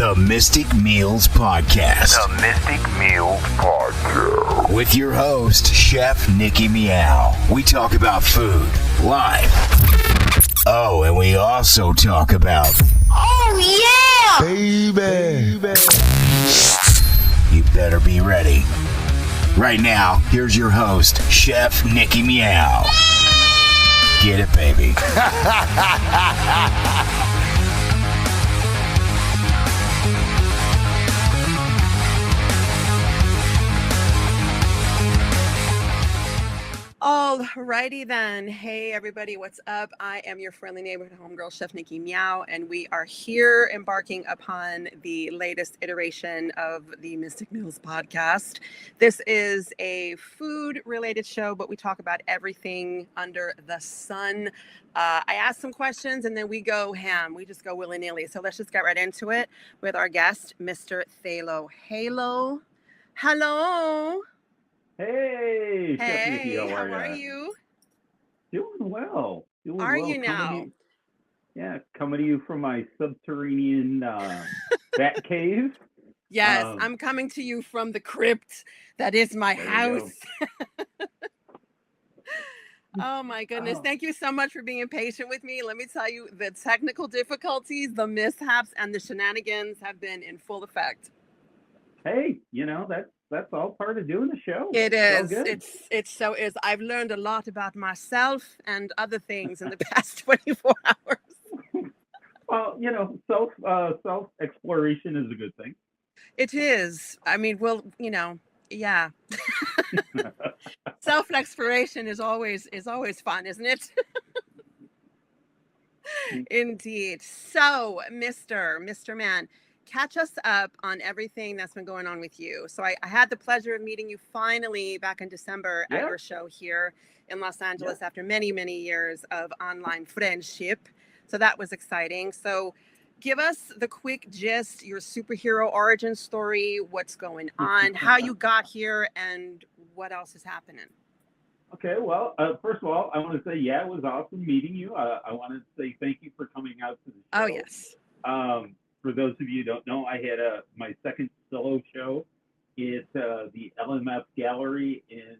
The Mystic Meals Podcast. The Mystic Meals Podcast. With your host, Chef Nikki Meow. We talk about food, life. Oh, and we also talk about... Oh, yeah! Baby. You better be ready. Right now, here's your host, Chef Nikki Meow. Get it, baby. Alrighty then. Hey everybody, what's up? I am your friendly neighborhood homegirl, Chef Nikki Meow, and we are here embarking upon the latest iteration of the Mystic Meals Podcast. This is a food-related show, but we talk about everything under the sun. I ask some questions and then we go ham. We just go willy-nilly. So let's just get right into it with our guest, Mr. Thalo. Hello. Hey, Chef Nikki, how are you? Doing well. Are you now? Coming to you from my subterranean bat cave. Yes, I'm coming to you from the crypt that is my house. Oh my goodness. Thank you so much for being patient with me. Let me tell you, the technical difficulties, the mishaps, and the shenanigans have been in full effect. Hey, that's all part of doing the show. It is. It so is. I've learned a lot about myself and other things in the past 24 hours. Well, self exploration is a good thing. It is. I mean, yeah. Self exploration is always fun, isn't it? Indeed. So, Mr. Man, catch us up on everything that's been going on with you. So I had the pleasure of meeting you finally back in December at your show here in Los Angeles after many, many years of online friendship. So that was exciting. So give us the quick gist, your superhero origin story, what's going on, how you got here, and what else is happening. Okay, well, first of all, I want to say, it was awesome meeting you. I want to say thank you for coming out to the show. Oh, yes. For those of you who don't know, I had my second solo show at the LMF Gallery in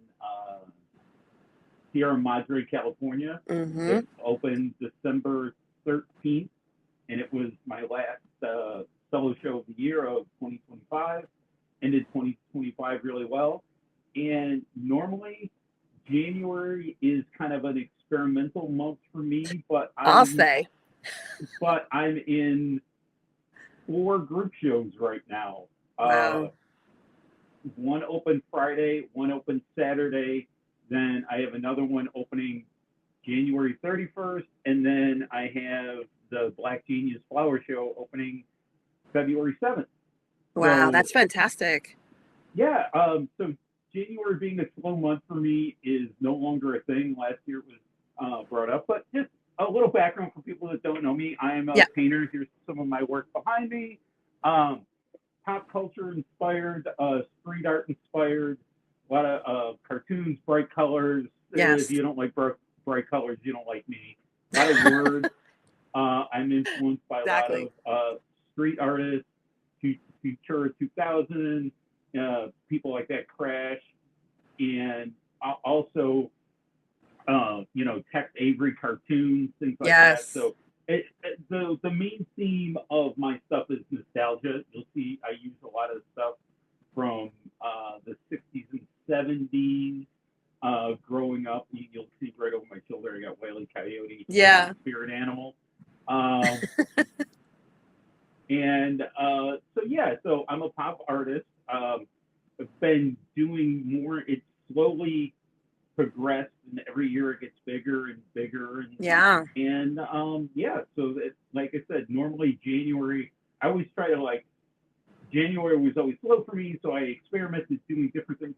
Sierra Madre, California. Mm-hmm. It opened December 13th, and it was my last solo show of the year of 2025. Ended 2025 really well. And normally, January is kind of an experimental month for me, but I'm in 4 group shows right now. Wow. One open Friday, one open Saturday. Then I have another one opening January 31st. And then I have the Black Genius Flower Show opening February 7th. Wow, that's fantastic. Yeah. So January being a slow month for me is no longer a thing. Last year it was brought up, but just a little background for people that don't know me. I am a painter. Here's some of my work behind me. Pop culture inspired, street art inspired, a lot of cartoons, bright colors. Yes. If you don't like bright colors, you don't like me. A lot of words. I'm influenced by a lot of street artists, Futura 2000, people like that, Crash, and also Tex Avery cartoons, things like that. So the main theme of my stuff is nostalgia. You'll see I use a lot of stuff from the 60s and 70s. Growing up, you'll see right over my shoulder, I got Wile E. Coyote, spirit animal. So I'm a pop artist. I've been doing more. It's slowly progressed, and every year it gets bigger and bigger. So like I said, normally January, I always try to January was always slow for me, so I experimented doing different things.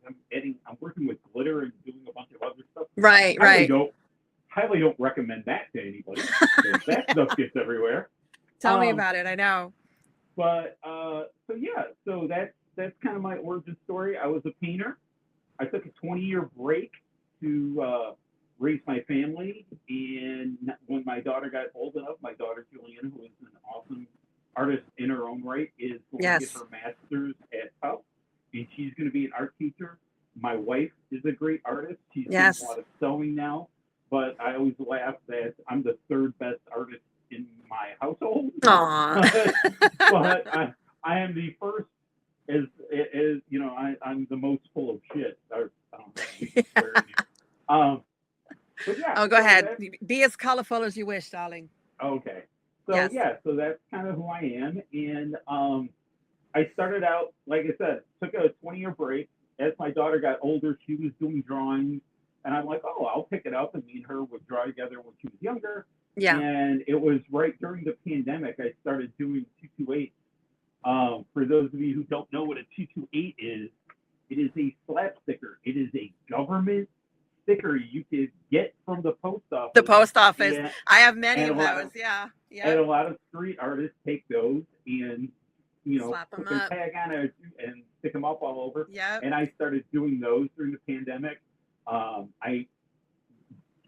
I'm working with glitter and doing a bunch of other stuff. Right. Highly don't recommend that to anybody. That stuff gets everywhere. Tell me about it. I know. But so that's kind of my origin story. I was a painter. I took a 20-year break to raise my family, and when my daughter got old enough, my daughter Julian, who is an awesome artist in her own right, is going to get her master's at Tufts, and she's going to be an art teacher. My wife is a great artist. She's doing a lot of sewing now, but I always laugh that I'm the third best artist in my household. Aww. But I am the first, as you know, I'm the most full of shit. I don't know. But yeah. Oh, go ahead. Be as colorful as you wish, darling. Okay. So so that's kind of who I am. And I started out, like I said, took a 20-year break. As my daughter got older, she was doing drawings. And I'm like, oh, I'll pick it up. And me and her would draw together when she was younger. Yeah. And it was right during the pandemic, I started doing 228. For those of you who don't know what a 228 is, it is a slap sticker. It is a government sticker you could get from the post office. The post office. And I have many of those. Yeah. And a lot of street artists take those and, you know, slap put their tag on it and stick them up all over. Yeah. And I started doing those during the pandemic. I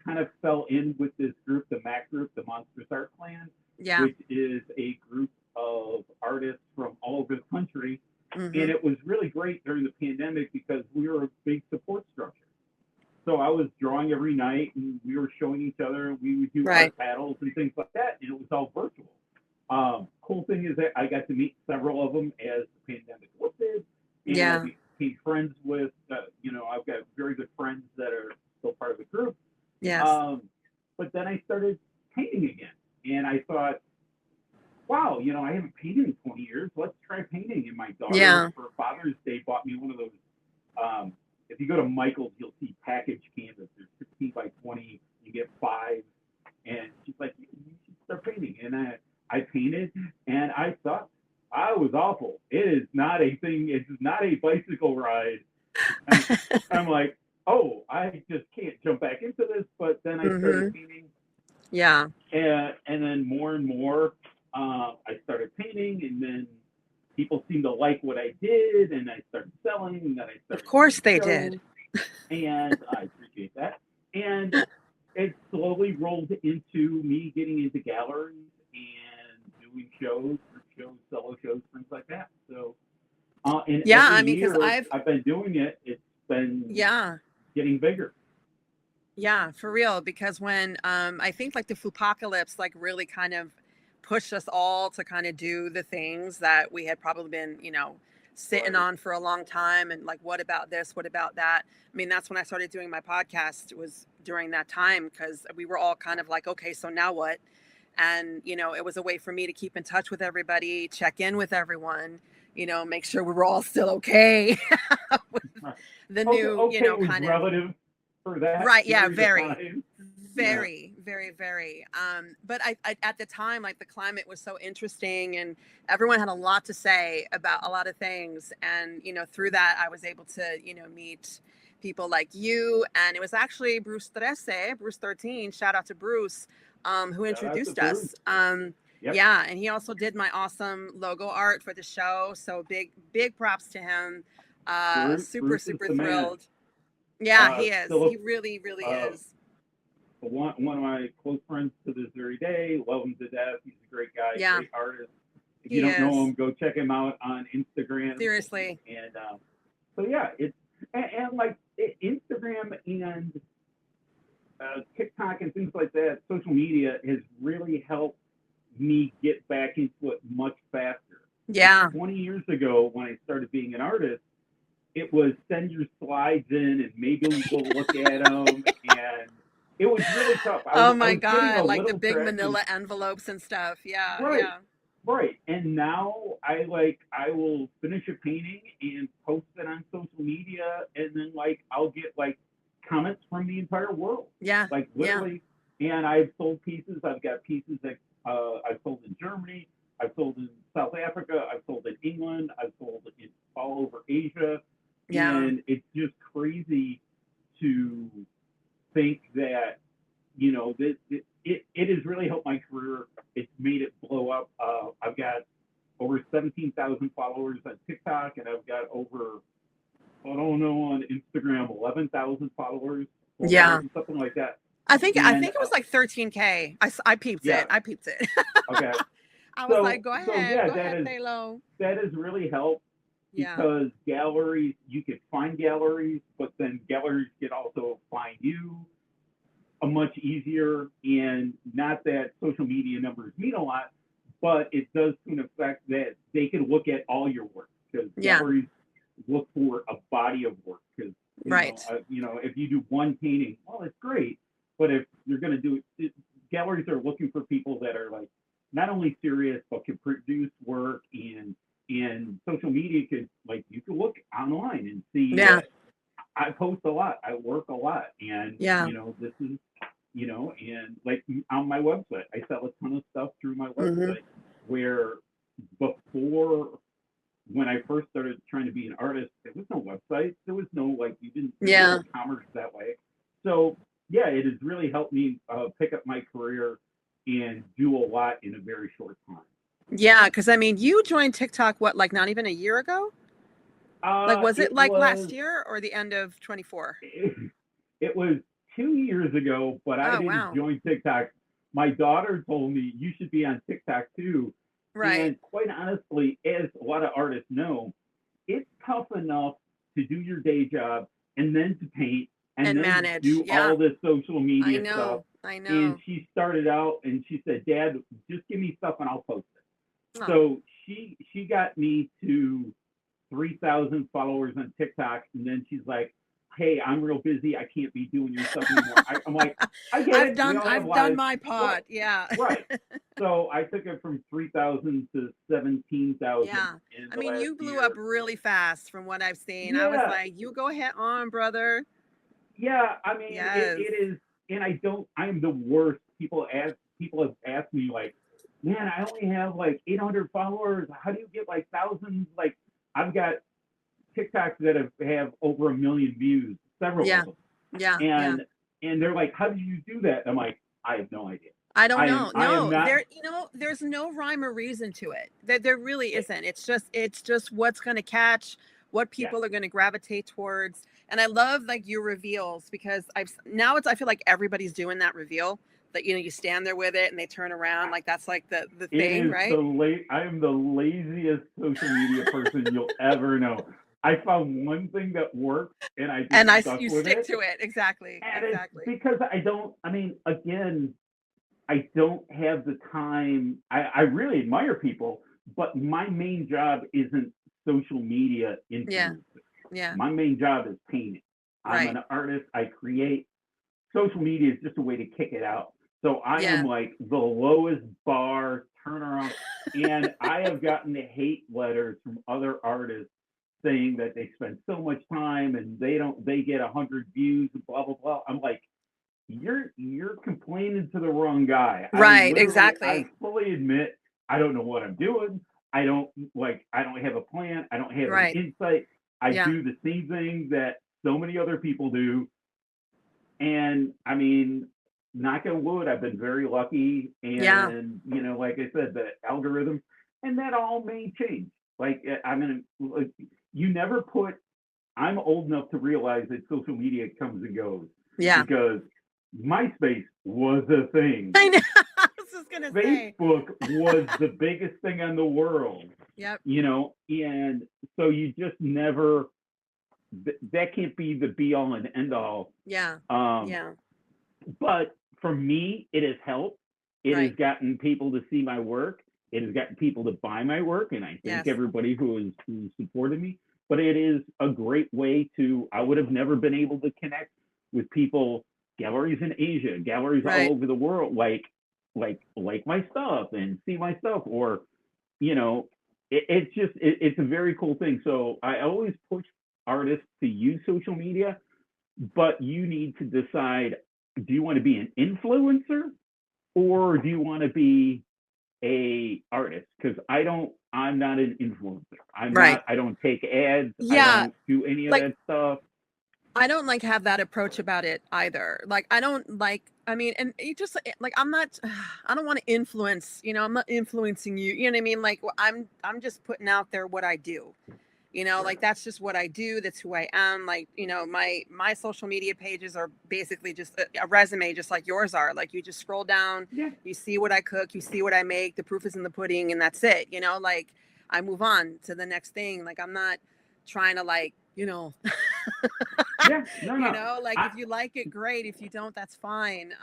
kind of fell in with this group, the MAC group, the Monsters Art Clan, which is a group of artists from all over the country. And it was really great during the pandemic because we were a big support structure. So I was drawing every night, and we were showing each other. We would do art battles and things like that, and it was all virtual. Cool thing is that I got to meet several of them as the pandemic lifted. And I became friends with, you know, I've got very good friends that are still part of the group. But then I started painting again, and I thought, wow, you know, I haven't painted in 20 years. Let's try painting. And my daughter, for Father's Day, bought me one of those. If you go to Michael's, you'll see package canvas. There's 16 by 20. You get 5. And she's like, you should start painting. And I painted, and I thought I was awful. It is not a thing. It's not a bicycle ride. I'm like, oh, I just can't jump back into this. But then I started painting. Yeah. And then more and more, I started painting, and then people seemed to like what I did, and I started selling, and then I started. Of course they did. And I appreciate that. And it slowly rolled into me getting into galleries and doing shows, solo shows, things like that. So, and I mean, because I've been doing it. It's been getting bigger. Yeah, for real. Because when I think like the Foopocalypse like really kind of pushed us all to kind of do the things that we had probably been, you know, sitting on for a long time, and like, what about this? What about that? I mean, that's when I started doing my podcast, was during that time, because we were all kind of like, okay, so now what? And, you know, it was a way for me to keep in touch with everybody, check in with everyone, you know, make sure we were all still okay. With the new, you know, kind of relative for that. Right. Yeah. Very. But I at the time, like, the climate was so interesting, and everyone had a lot to say about a lot of things. And, you know, through that, I was able to, you know, meet people like you. And it was actually Bruce 13, shout out to Bruce, who introduced us. Yeah. And he also did my awesome logo art for the show. So big props to him. Super thrilled. Yeah, he is. He really is. One of my close friends to this very day, love him to death. He's a great guy, great artist. If you don't know him, go check him out on Instagram. Seriously. And so yeah, it's and like Instagram and TikTok and things like that, social media has really helped me get back into it much faster. Yeah. 20 years ago, when I started being an artist, it was send your slides in and maybe we'll go look at them, and it was really tough. Oh my God, like the big manila envelopes and stuff. Yeah. Right. Yeah. Right. And now I will finish a painting and post it on social media, and then like I'll get like comments from the entire world. Yeah. Like literally. Yeah. And I've sold pieces. I've got pieces that I've sold in Germany. I've sold in South Africa. I've sold in England. I've sold in all over Asia. Yeah. And it's just crazy to think that, you know, it has really helped my career. It's made it blow up. I've got over 17,000 followers on TikTok, and I've got over, I don't know, on Instagram, 11,000 followers. Yeah. Something like that. I think it was like 13K. I peeped it. I peeped it. Okay. I was like, go So ahead, yeah, Thalo. that has really helped Yeah. because galleries, you could find galleries, but then galleries could also find you a much easier. And not that social media numbers mean a lot, but it does to an effect that they can look at all your work because Yeah. galleries look for a body of work because Right. if you do one painting, well, it's great, but if you're going to do it, galleries are looking for people that are like not only serious but can produce work, and social media could, like, you can look online and see Yeah. that I post a lot, I work a lot, and Yeah. this is and like on my website, I sell a ton of stuff through my website. Where before, when I first started trying to be an artist, there was no website, there was no, like, you didn't do commerce that way. So yeah, it has really helped me pick up my career and do a lot in a very short time. Yeah, because I mean, you joined TikTok what, like not even a year ago? Like, was it like last year or the end of 24? It was 2 years ago, but I didn't join TikTok. My daughter told me you should be on TikTok too. Right. And quite honestly, as a lot of artists know, it's tough enough to do your day job and then to paint and then manage. do all this social media stuff. I know. And she started out and she said, "Dad, just give me stuff and I'll post it." Oh. So she got me to 3,000 followers on TikTok, and then she's like, "Hey, I'm real busy. I can't be doing your stuff anymore." I'm like, "I get it. I've done my part." Right. Yeah. Right. So I took it from 3,000 to 17,000. Yeah. I mean, you blew up really fast from what I've seen. I was like, "You go ahead on, brother." Yeah. I mean, it is, and I'm the worst. People have asked me, like, "Man, I only have like 800 followers. How do you get like thousands?" Like, I've got TikToks that have over 1 million views, several of them. Yeah. And they're like, "How did you do that?" I'm like, "I have no idea. I don't know. Not... there's no rhyme or reason to it. There really isn't. It's just what's going to catch, what people are going to gravitate towards. And I love like your reveals because I feel like everybody's doing that reveal that, you stand there with it and they turn around. Like that's like the thing, right? I am the laziest social media person you'll ever know. I found one thing that works and you stick to it. Exactly. It's because I don't have the time. I really admire people, but my main job isn't social media influencer. Yeah. My main job is painting. I'm an artist. I create. Social media is just a way to kick it out. So I am like the lowest bar turnaround. And I have gotten the hate letters from other artists saying that they spend so much time and they get 100 views and blah, blah, blah. I'm like, you're complaining to the wrong guy. Right, exactly. I fully admit I don't know what I'm doing. I don't have a plan. I don't have an insight. I do the same thing that so many other people do. And I mean, knock on wood, I've been very lucky. And, like I said, the algorithm, and that all may change. Like, I'm old enough to realize that social media comes and goes. Yeah. Because MySpace was a thing. I know. I was just going to say. Facebook was the biggest thing in the world. Yep. And so you just never, that can't be the be all and end all. Yeah. But for me, it has helped. It has gotten people to see my work. It has gotten people to buy my work. And I thank everybody who supported me. But it is a great way I would have never been able to connect with people, galleries in Asia, galleries all over the world, like my stuff and see my stuff, or, it's a very cool thing. So I always push artists to use social media, but you need to decide, do you want to be an influencer or do you want to be a artist? Because I'm not an influencer. I don't take ads. I don't do any of that stuff. I don't have that approach about it either. I don't and you just I don't want to influence, I'm not influencing you. You know what I mean? I'm just putting out there what I do. You know, like that's just what I do. That's who I am. Like, you know, my social media pages are basically just a resume, just like yours are. Like you just scroll down, you see what I cook, you see what I make. The proof is in the pudding, and that's it. You know, like I move on to the next thing. Like I'm not trying to like, you know, no. You know, like if you like it, great. If you don't, that's fine.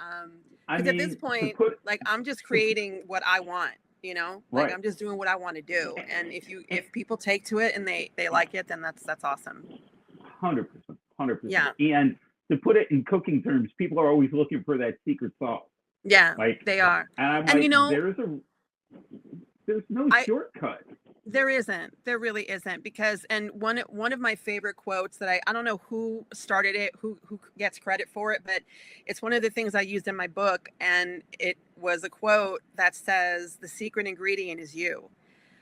Because at this point, like I'm just creating what I want. You know, like I'm just doing what I want to do, and if people take to it and they like it, then that's awesome. 100%. Yeah. And to put it in cooking terms, people are always looking for that secret sauce. Yeah, like they are. And I'm and like, you know, there's no shortcut. There isn't. There really isn't. Because, and one of my favorite quotes that I don't know who started it, who gets credit for it, but it's one of the things I used in my book, and it was a quote that says, "The secret ingredient is you."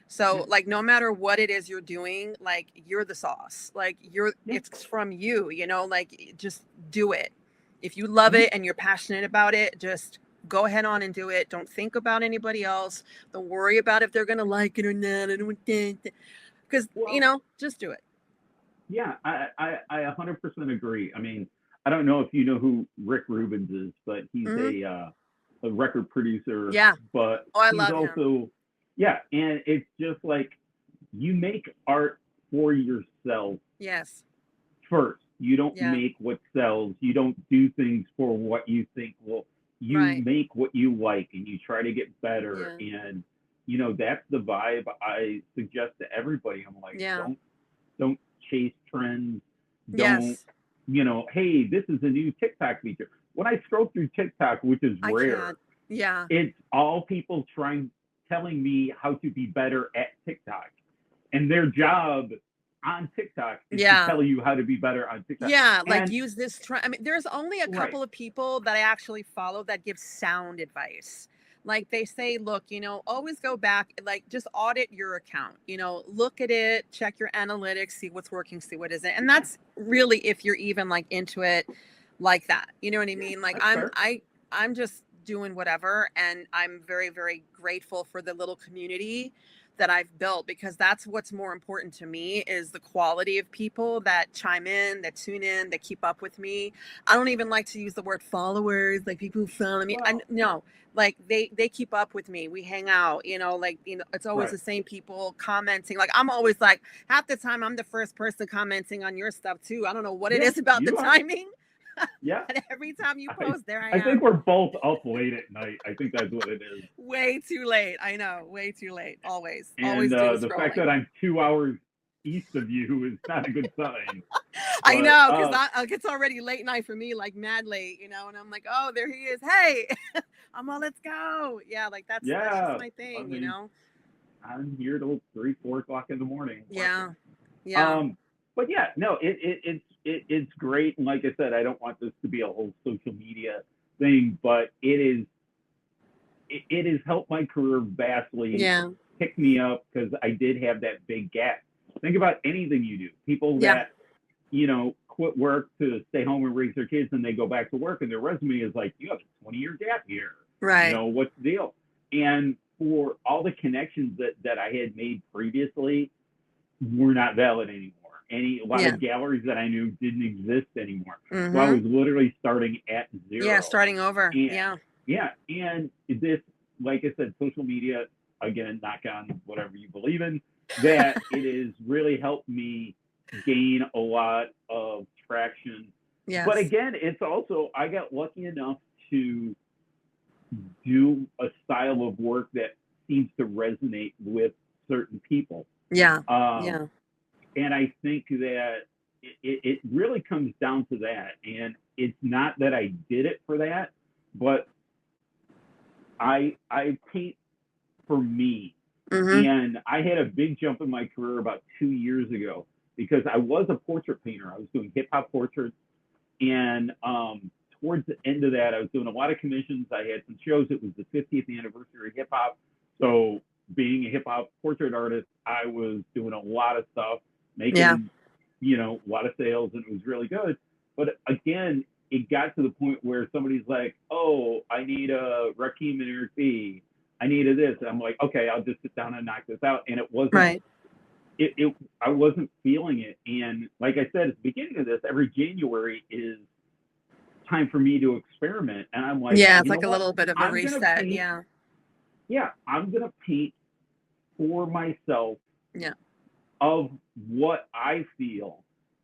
So like no matter what it is you're doing, like you're the sauce. Like it's from you, you know, like just do it. If you love it and you're passionate about it, just go ahead on and do it. Don't think about anybody else. Don't worry about if they're gonna like it or not. Because you know, just do it. Yeah, I 100% agree. I mean, I don't know if you know who Rick Rubens is, but he's a record producer. Yeah. But I he's love also him. Yeah, and it's just like you make art for yourself. Yes. First, you don't make what sells. You don't do things for what you think will. You make what you like, and you try to get better. And you know that's the vibe I suggest to everybody. I'm like, don't chase trends. Don't you know? Hey, this is a new TikTok feature. When I scroll through TikTok, which is rare, it's all people telling me how to be better at TikTok, and their job on TikTok is to tell you how to be better on TikTok. Yeah, like use this I mean, there's only a couple of people that I actually follow that give sound advice. Like they say, look, you know, always go back, like just audit your account, you know, look at it, check your analytics, see what's working, see what isn't. And that's really if you're even like into it like that. You know what I mean? Like I'm just doing whatever, and I'm very, very grateful for the little community that I've built, because that's what's more important to me is the quality of people that chime in, that tune in, that keep up with me. I don't even like to use the word followers, like people who follow me. No, like they keep up with me. We hang out, you know, like, you know, it's always the same people commenting. Like I'm always like, half the time I'm the first person commenting on your stuff too. I don't know what it is about the timing. And every time you post, there I am. I think we're both up late at night. I think that's what it is. Way too late. I know. Way too late. Always. And always the fact that I'm 2 hours east of you is not a good sign. I know, because it's already late night for me, like mad late, you know, and I'm like, oh, there he is. Hey, I'm all, let's go. Yeah, like that's just my thing, I mean, you know. I'm here till 3, 4 o'clock in the morning. Yeah. But yeah, no, it's great. And like I said, I don't want this to be a whole social media thing, but it has helped my career vastly. Pick me up, because I did have that big gap. Think about anything you do. People that, you know, quit work to stay home and raise their kids, and they go back to work, and their resume is like, you have a 20-year gap here. Right. You know, what's the deal? And for all the connections that I had made previously were not valid anymore. A lot of galleries that I knew didn't exist anymore. So I was literally starting at zero. Yeah, starting over. And, and this, like I said, social media, again, knock on whatever you believe in, that it has really helped me gain a lot of traction. But again, it's also, I got lucky enough to do a style of work that seems to resonate with certain people. And I think that it really comes down to that. And it's not that I did it for that, but I paint for me. And I had a big jump in my career about 2 years ago, because I was a portrait painter. I was doing hip hop portraits. And towards the end of that, I was doing a lot of commissions. I had some shows. It was the 50th anniversary of hip hop. So being a hip hop portrait artist, I was doing a lot of stuff, making, you know, a lot of sales, and it was really good. But again, it got to the point where somebody's like, oh, I need a Rakim and Eric B. I needed this. And I'm like, okay, I'll just sit down and knock this out. And it wasn't I wasn't feeling it. And like I said at the beginning of this, every January is time for me to experiment. And I'm like, Yeah, it's you know like a what? little bit of a I'm gonna reset. paint. Yeah. Yeah, I'm gonna paint for myself Yeah. of what I feel.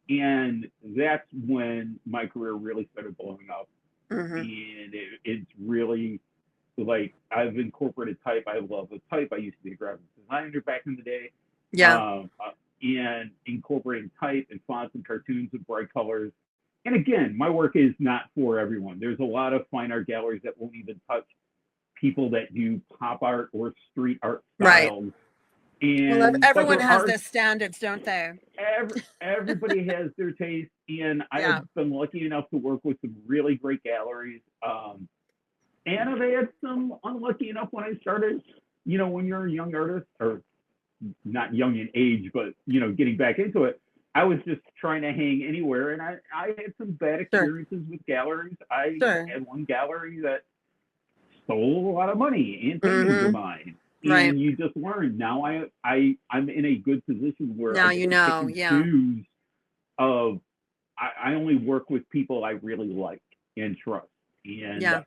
And that's when my career really started blowing up. Mm-hmm. And it's really like I've incorporated type. I love the type. I used to be a graphic designer back in the day. Yeah. And incorporating type and fonts and cartoons and bright colors. And again, my work is not for everyone. There's a lot of fine art galleries that won't even touch people that do pop art or street art styles. Right. And Well, everyone there has are their standards, don't they? everybody has their taste, and Yeah. I've been lucky enough to work with some really great galleries. And I've had some unlucky enough when I started. You know, when you're a young artist, or not young in age, but you know, getting back into it, I was just trying to hang anywhere, and I had some bad experiences with galleries. I had one gallery that stole a lot of money and paintings of mine. Right. And you just learn. Now I'm in a good position where Now I you know, pick and yeah. choose of I only work with people I really like and trust. And Yeah.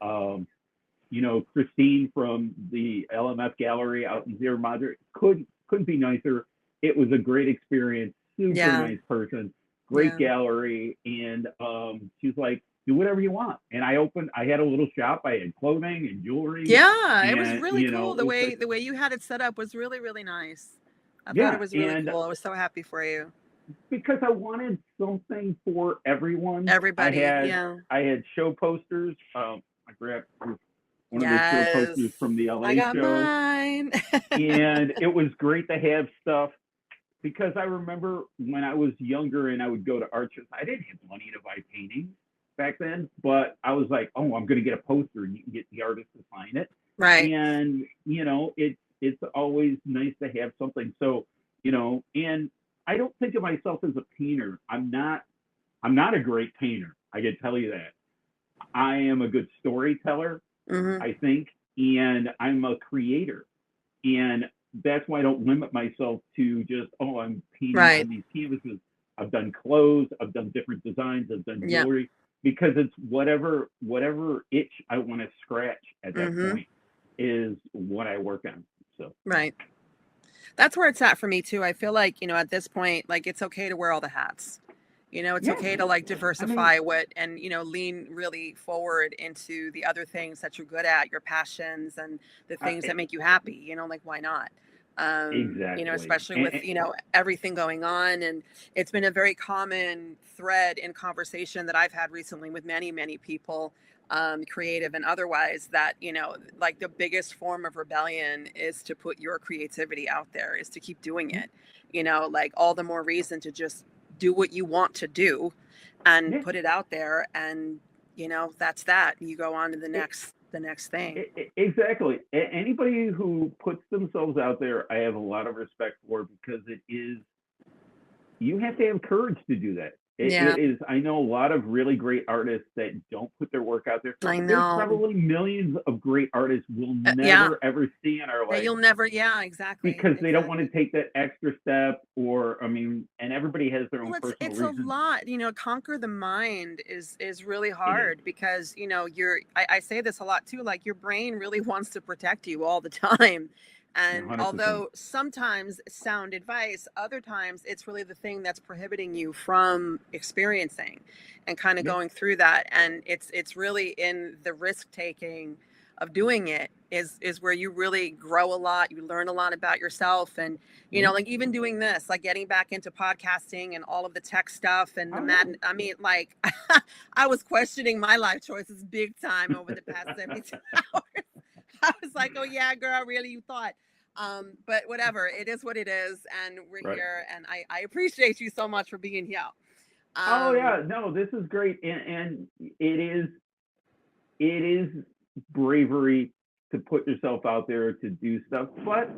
you know, Christine from the LMF gallery out in Sierra Madre couldn't be nicer. It was a great experience. Super nice person, great gallery, and she's like, do whatever you want. And I had a little shop. I had clothing and jewelry. Yeah, and, it was really cool. The way like, the way you had it set up was really, really nice. I yeah, thought it was really cool. I was so happy for you. Because I wanted something for everyone. Everybody, I had show posters. I grabbed one of the show Yes. posters from the LA I got show. mine. And it was great to have stuff because I remember when I was younger and I would go to art shows, I didn't have money to buy paintings back then, but I was like, oh, I'm going to get a poster and you can get the artist to sign it. Right. And, you know, it's always nice to have something. So, you know, and I don't think of myself as a painter. I'm not a great painter. I can tell you that. I am a good storyteller, I think, and I'm a creator. And that's why I don't limit myself to just, oh, I'm painting on these canvases. I've done clothes, I've done different designs, I've done jewelry, because it's whatever itch I want to scratch at that point is what I work on. So right. That's where it's at for me too. I feel like, you know, at this point, like it's okay to wear all the hats. You know, it's okay to like diversify and, you know, lean really forward into the other things that you're good at, your passions and the things that make you happy, you know, like why not? Exactly. You know, especially with, you know, everything going on. And it's been a very common thread in conversation that I've had recently with many, many people, creative and otherwise, that, you know, like the biggest form of rebellion is to put your creativity out there, is to keep doing it, you know, like all the more reason to just do what you want to do and put it out there. And, you know, that's that. You go on to the next thing. Exactly. Anybody who puts themselves out there, I have a lot of respect for, because you have to have courage to do that. It is. I know a lot of really great artists that don't put their work out there. I know. There's probably millions of great artists we'll never ever see in our life. You'll never. Yeah, exactly. Because they don't want to take that extra step, or and everybody has their own personal it's reasons. a lot. You know, conquer the mind is really hard, because, you know, I say this a lot too, like your brain really wants to protect you all the time. And 100%. although sometimes sound advice, other times it's really the thing that's prohibiting you from experiencing and kind of going through that. And it's really in the risk taking of doing it is where you really grow a lot. You learn a lot about yourself. And, you know, like even doing this, like getting back into podcasting and all of the tech stuff and I mean, like I was questioning my life choices big time over the past 72 hours. I was like, oh yeah, girl, really, you thought? But whatever, it is what it is, and we're here, and I appreciate you so much for being here. Oh yeah, no, this is great, and it is bravery to put yourself out there to do stuff. But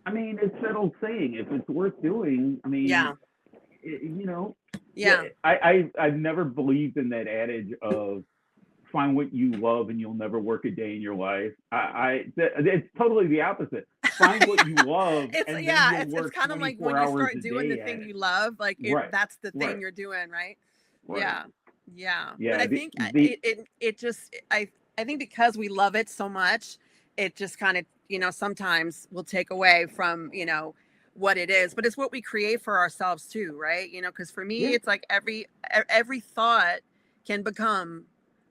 I mean, it's that old saying: if it's worth doing, I mean, you know, I've never believed in that adage of find what you love and you'll never work a day in your life. It's totally the opposite. find what you love, It's and then yeah, you'll it's work kind of like 24 when you hours start a doing the day at thing it. you love, like Right, that's the thing right, you're doing, right? right. Yeah. Yeah. But Yeah, I think the it just I think because we love it so much, it just kind of, sometimes will take away from, what it is, but it's what we create for ourselves too, right? Because for me yeah, it's like every thought can become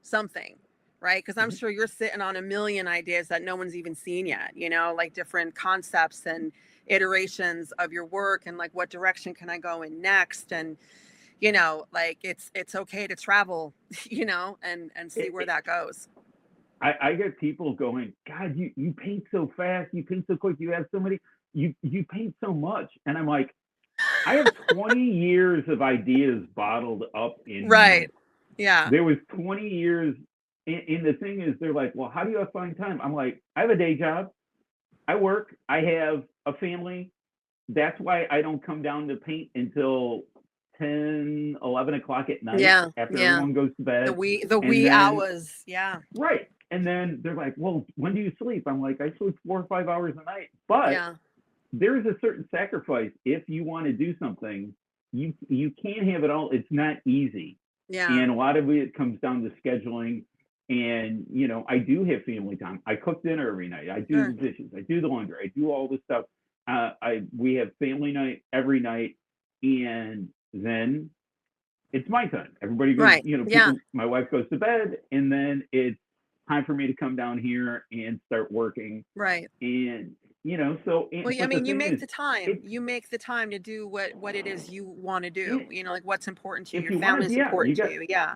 something, right? Because I'm mhm. sure you're sitting on a million ideas that no one's even seen yet, like different concepts and iterations of your work, and like what direction can I go in next, and like it's okay to travel, and see It, where it, that goes. I get people going, God, you paint so fast, you paint so quick, you have so many, you paint so much, and I'm like, I have 20 years of ideas bottled up in me. Right. Yeah. There was 20 years, and the thing is, they're like, well, how do you find time? I'm like, I have a day job, I work, I have a family. That's why I don't come down to paint until 10, 11 o'clock at night Yeah. after Yeah. everyone goes to The bed. And wee then, hours. Yeah. right. And then they're like, well, when do you sleep? I'm like, I sleep 4 or 5 hours a night. But Yeah. there's a certain sacrifice if you want to do something. You can't have it all. It's not easy. Yeah. And a lot of it comes down to scheduling. And, I do have family time. I cook dinner every night. I do the Sure. dishes. I do the laundry. I do all this stuff. We have family night every night. And then it's my time. Everybody goes, Right. Yeah. my wife goes to bed, and then it's time for me to come down here and start working. Right. And, so, Well, I but the mean, you thing make is, the time. it, You make the time to do what it is you want to do. it, Like what's important to you. if Your you want family's to, yeah, you important to got, you. Yeah.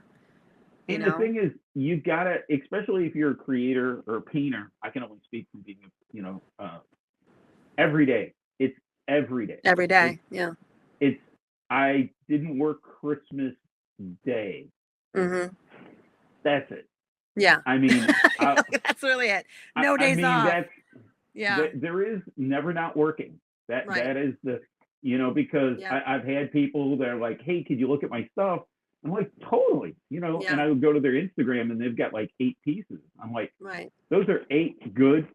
You and the know, thing is, you gotta, especially if you're a creator or a painter, I can only speak from being, every day. It's every day. every It's, day. Yeah. it's, I didn't work Christmas Day. Mm-hmm. That's it. Yeah. I mean, That's really it. I, No I days mean, off. Yeah. there is never not working. Right. That is because Yeah. I've had people that are like, hey, could you look at my stuff? I'm like, totally, and Yeah. I would go to their Instagram and they've got like 8 pieces. I'm like, Right. those are 8 good.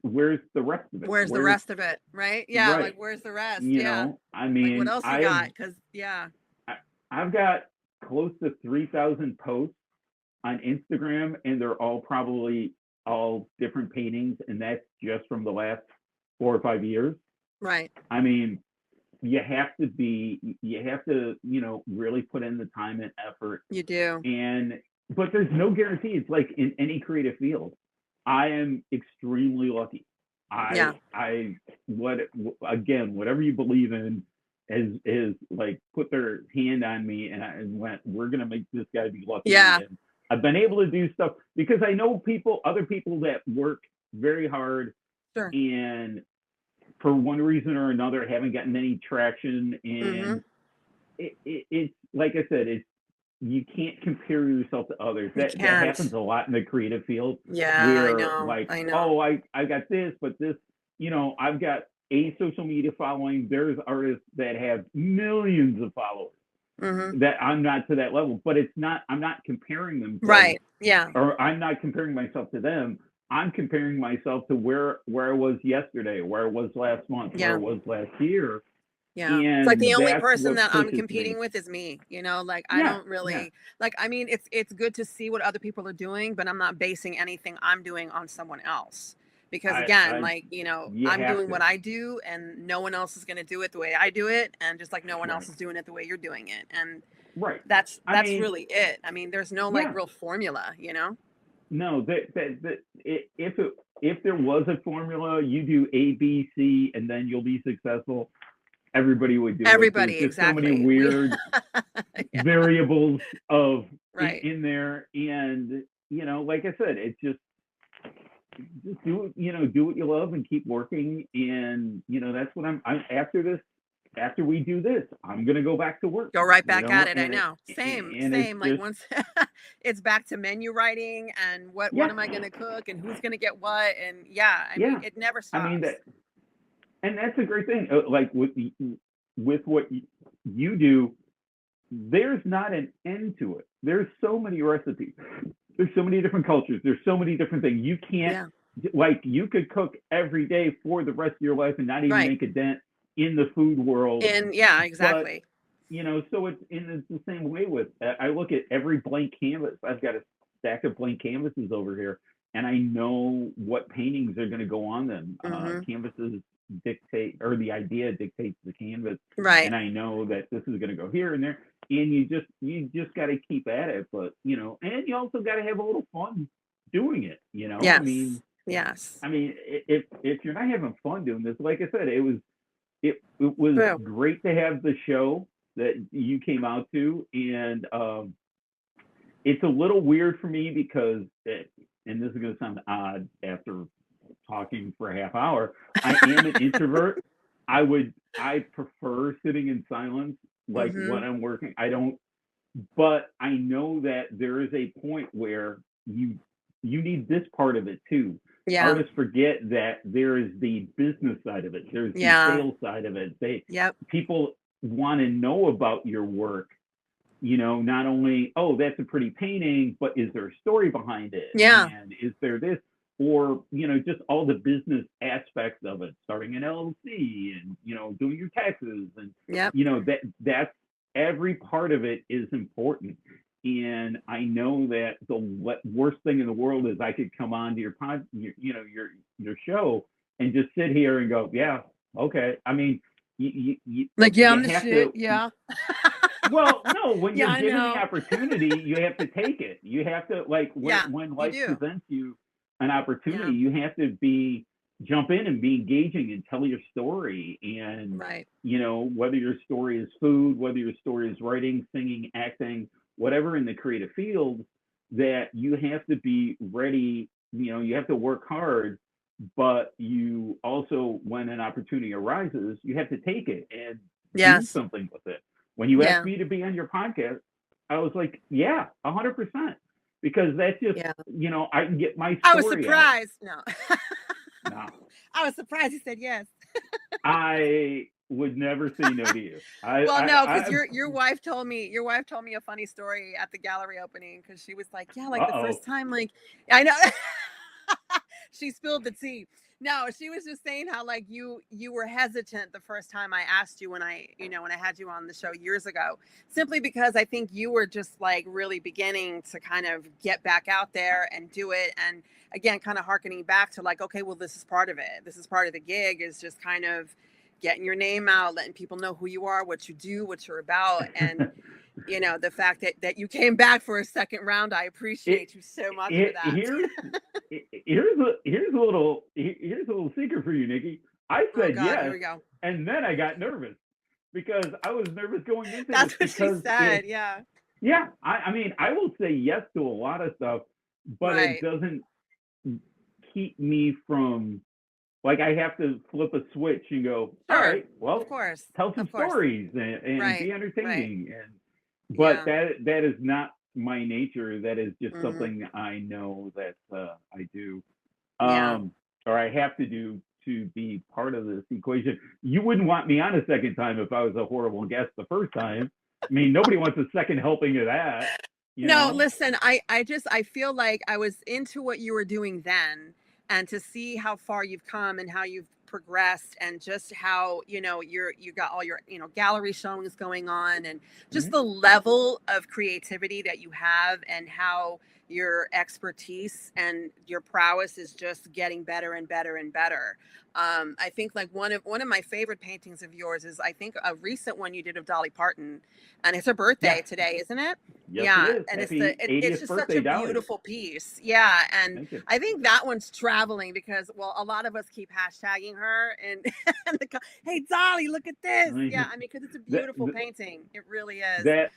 Where's the rest of it? Where's the rest of it? Right. Yeah. Like Right? where's the rest? Yeah. I Like what mean, else you got? Because yeah. I've got close to 3,000 posts on Instagram, and they're all probably all different paintings, and that's just from the last 4 or 5 years. Right. I mean, you have to, really put in the time and effort. You do. But there's no guarantee. It's like in any creative field. I am extremely lucky. Yeah. Whatever you believe in is like put their hand on me and went, we're going to make this guy be lucky. Yeah. And I've been able to do stuff because I know other people that work very hard Sure. and for one reason or another haven't gotten any traction. Mm-hmm. And it's like I said, you can't compare yourself to others. You That can't. happens a lot in the creative field. Yeah, Where I know. oh, I got this, but this, I've got a social media following. There's artists that have millions of followers Mm-hmm. that I'm not to that level, but I'm not comparing them. Right. Yeah. Or I'm not comparing myself to them. I'm comparing myself to where I was yesterday, where I was last month, Yeah. where I was last year. Yeah. And It's like the only that's person what that I'm pushes competing me. with is me, like I Yeah, don't really yeah, like, I mean, it's good to see what other people are doing, but I'm not basing anything I'm doing on someone else. Because again, like, you I'm have doing to. what I do and no one else is going to do it the way I do it. And just like no one else Right, is doing it the way you're doing it. And right. that's I mean, really it. I mean, there's no like yeah, real formula. no. If there was a formula, you do A, B, C, and then you'll be successful. Everybody would do it. Everybody, There's just so many exactly. weird Yeah, variables right. in there, and like I said, it's just do what you love and keep working, and that's what I'm after this. After we do this, I'm gonna go back to work. Go right back at it. I And know. Same, it's same. Like just once it's back to menu writing and what yeah, am I going to cook and who's going to get what, and yeah, I mean, yeah. it never I mean stops. and that's a great thing. Like with what you do, there's not an end to it. There's so many recipes. There's so many different cultures. There's so many different things. You can't Yeah. like you could cook every day for the rest of your life and not even Right. make a dent in the food world. And yeah, exactly. But, so it's the same way with, I look at every blank canvas. I've got a stack of blank canvases over here, and I know what paintings are going to go on them. Canvases dictate, or the idea dictates the canvas. Right. And I know that this is going to go here and there, and you just got to keep at it. But, and you also got to have a little fun doing it, Yes. Yes. I mean, if you're not having fun doing this, like I said, it was True. great to have the show that you came out to, and it's a little weird for me because, and this is going to sound odd after talking for a half hour, I am an introvert. I prefer sitting in silence, like when I'm working. But I know that there is a point where you need this part of it too. Yeah. Artists forget that there is the business side of it. There's the sales side of it. People want to know about your work. Not only, oh, that's a pretty painting, but is there a story behind it? Yeah. And is there this? Or, just all the business aspects of it, starting an LLC and, doing your taxes. And, that's every part of it is important. And I know that the worst thing in the world is I could come on to your your show and just sit here and go, yeah, okay. I mean, I'm the shit. Yeah. Well, no, when you're given the opportunity, you have to take it. You have to, like, when life presents you an opportunity, you have to jump in and be engaging and tell your story. And, whether your story is food, whether your story is writing, singing, acting, whatever in the creative field, that you have to be ready, you have to work hard, but you also, when an opportunity arises, you have to take it and do something with it. When you asked me to be on your podcast, I was like, yeah, 100%. Because that's just, I can get my story I was surprised. No. I was surprised you said yes. I would never say no to you. Because your wife told me a funny story at the gallery opening, because she was like, the first time, like, I know. She spilled the tea. No, she was just saying how, like, you were hesitant the first time I asked you when I had you on the show years ago, simply because I think you were just, like, really beginning to kind of get back out there and do it. And again, kind of hearkening back to, like, okay, well, this is part of it. This is part of the gig, is just kind of getting your name out, letting people know who you are, what you do, what you're about. And, the fact that you came back for a second round, I appreciate you so much for that. Here's a little secret for you, Nikki. I said yes, here we go. And then I got nervous because I was nervous going into That's this. That's what she said. Yeah. Yeah. I mean, I will say yes to a lot of stuff, but it doesn't keep me from, like, I have to flip a switch and go, all right, well, of course, tell some stories and be entertaining. But that is not my nature. That is just something I know that I do, or I have to do to be part of this equation. You wouldn't want me on a second time if I was a horrible guest the first time. I mean, nobody wants a second helping of that. No, listen, I feel like I was into what you were doing then, and to see how far you've come and how you've progressed, and just how you got all your gallery showings going on, and just the level of creativity that you have, and how your expertise and your prowess is just getting better and better and better. I think, like, one of my favorite paintings of yours is, I think, a recent one you did of Dolly Parton, and it's her birthday today, isn't it? Yes, it is. And it's just such a beautiful piece. Yeah, and I think that one's traveling because, well, a lot of us keep hashtagging her and hey, Dolly, look at this. Yeah, I mean, because it's a beautiful painting. It really is. That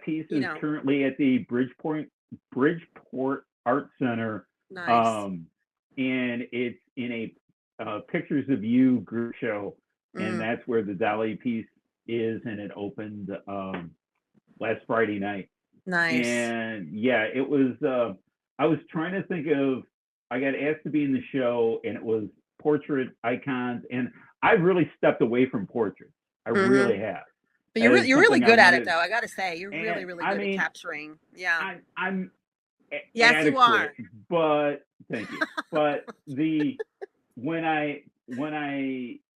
piece is currently at the Bridgeport Art Center. Nice. And it's in a Pictures of You group show, and that's where the Dolly piece is, and it opened last Friday night. Nice. And it was I was trying to think of, I got asked to be in the show, and it was portrait icons, and I really stepped away from portraits. I really have. But you're really good at it, though. I got to say, you're really good at capturing. Yeah. Yes, adequate, you are. but thank you. But when I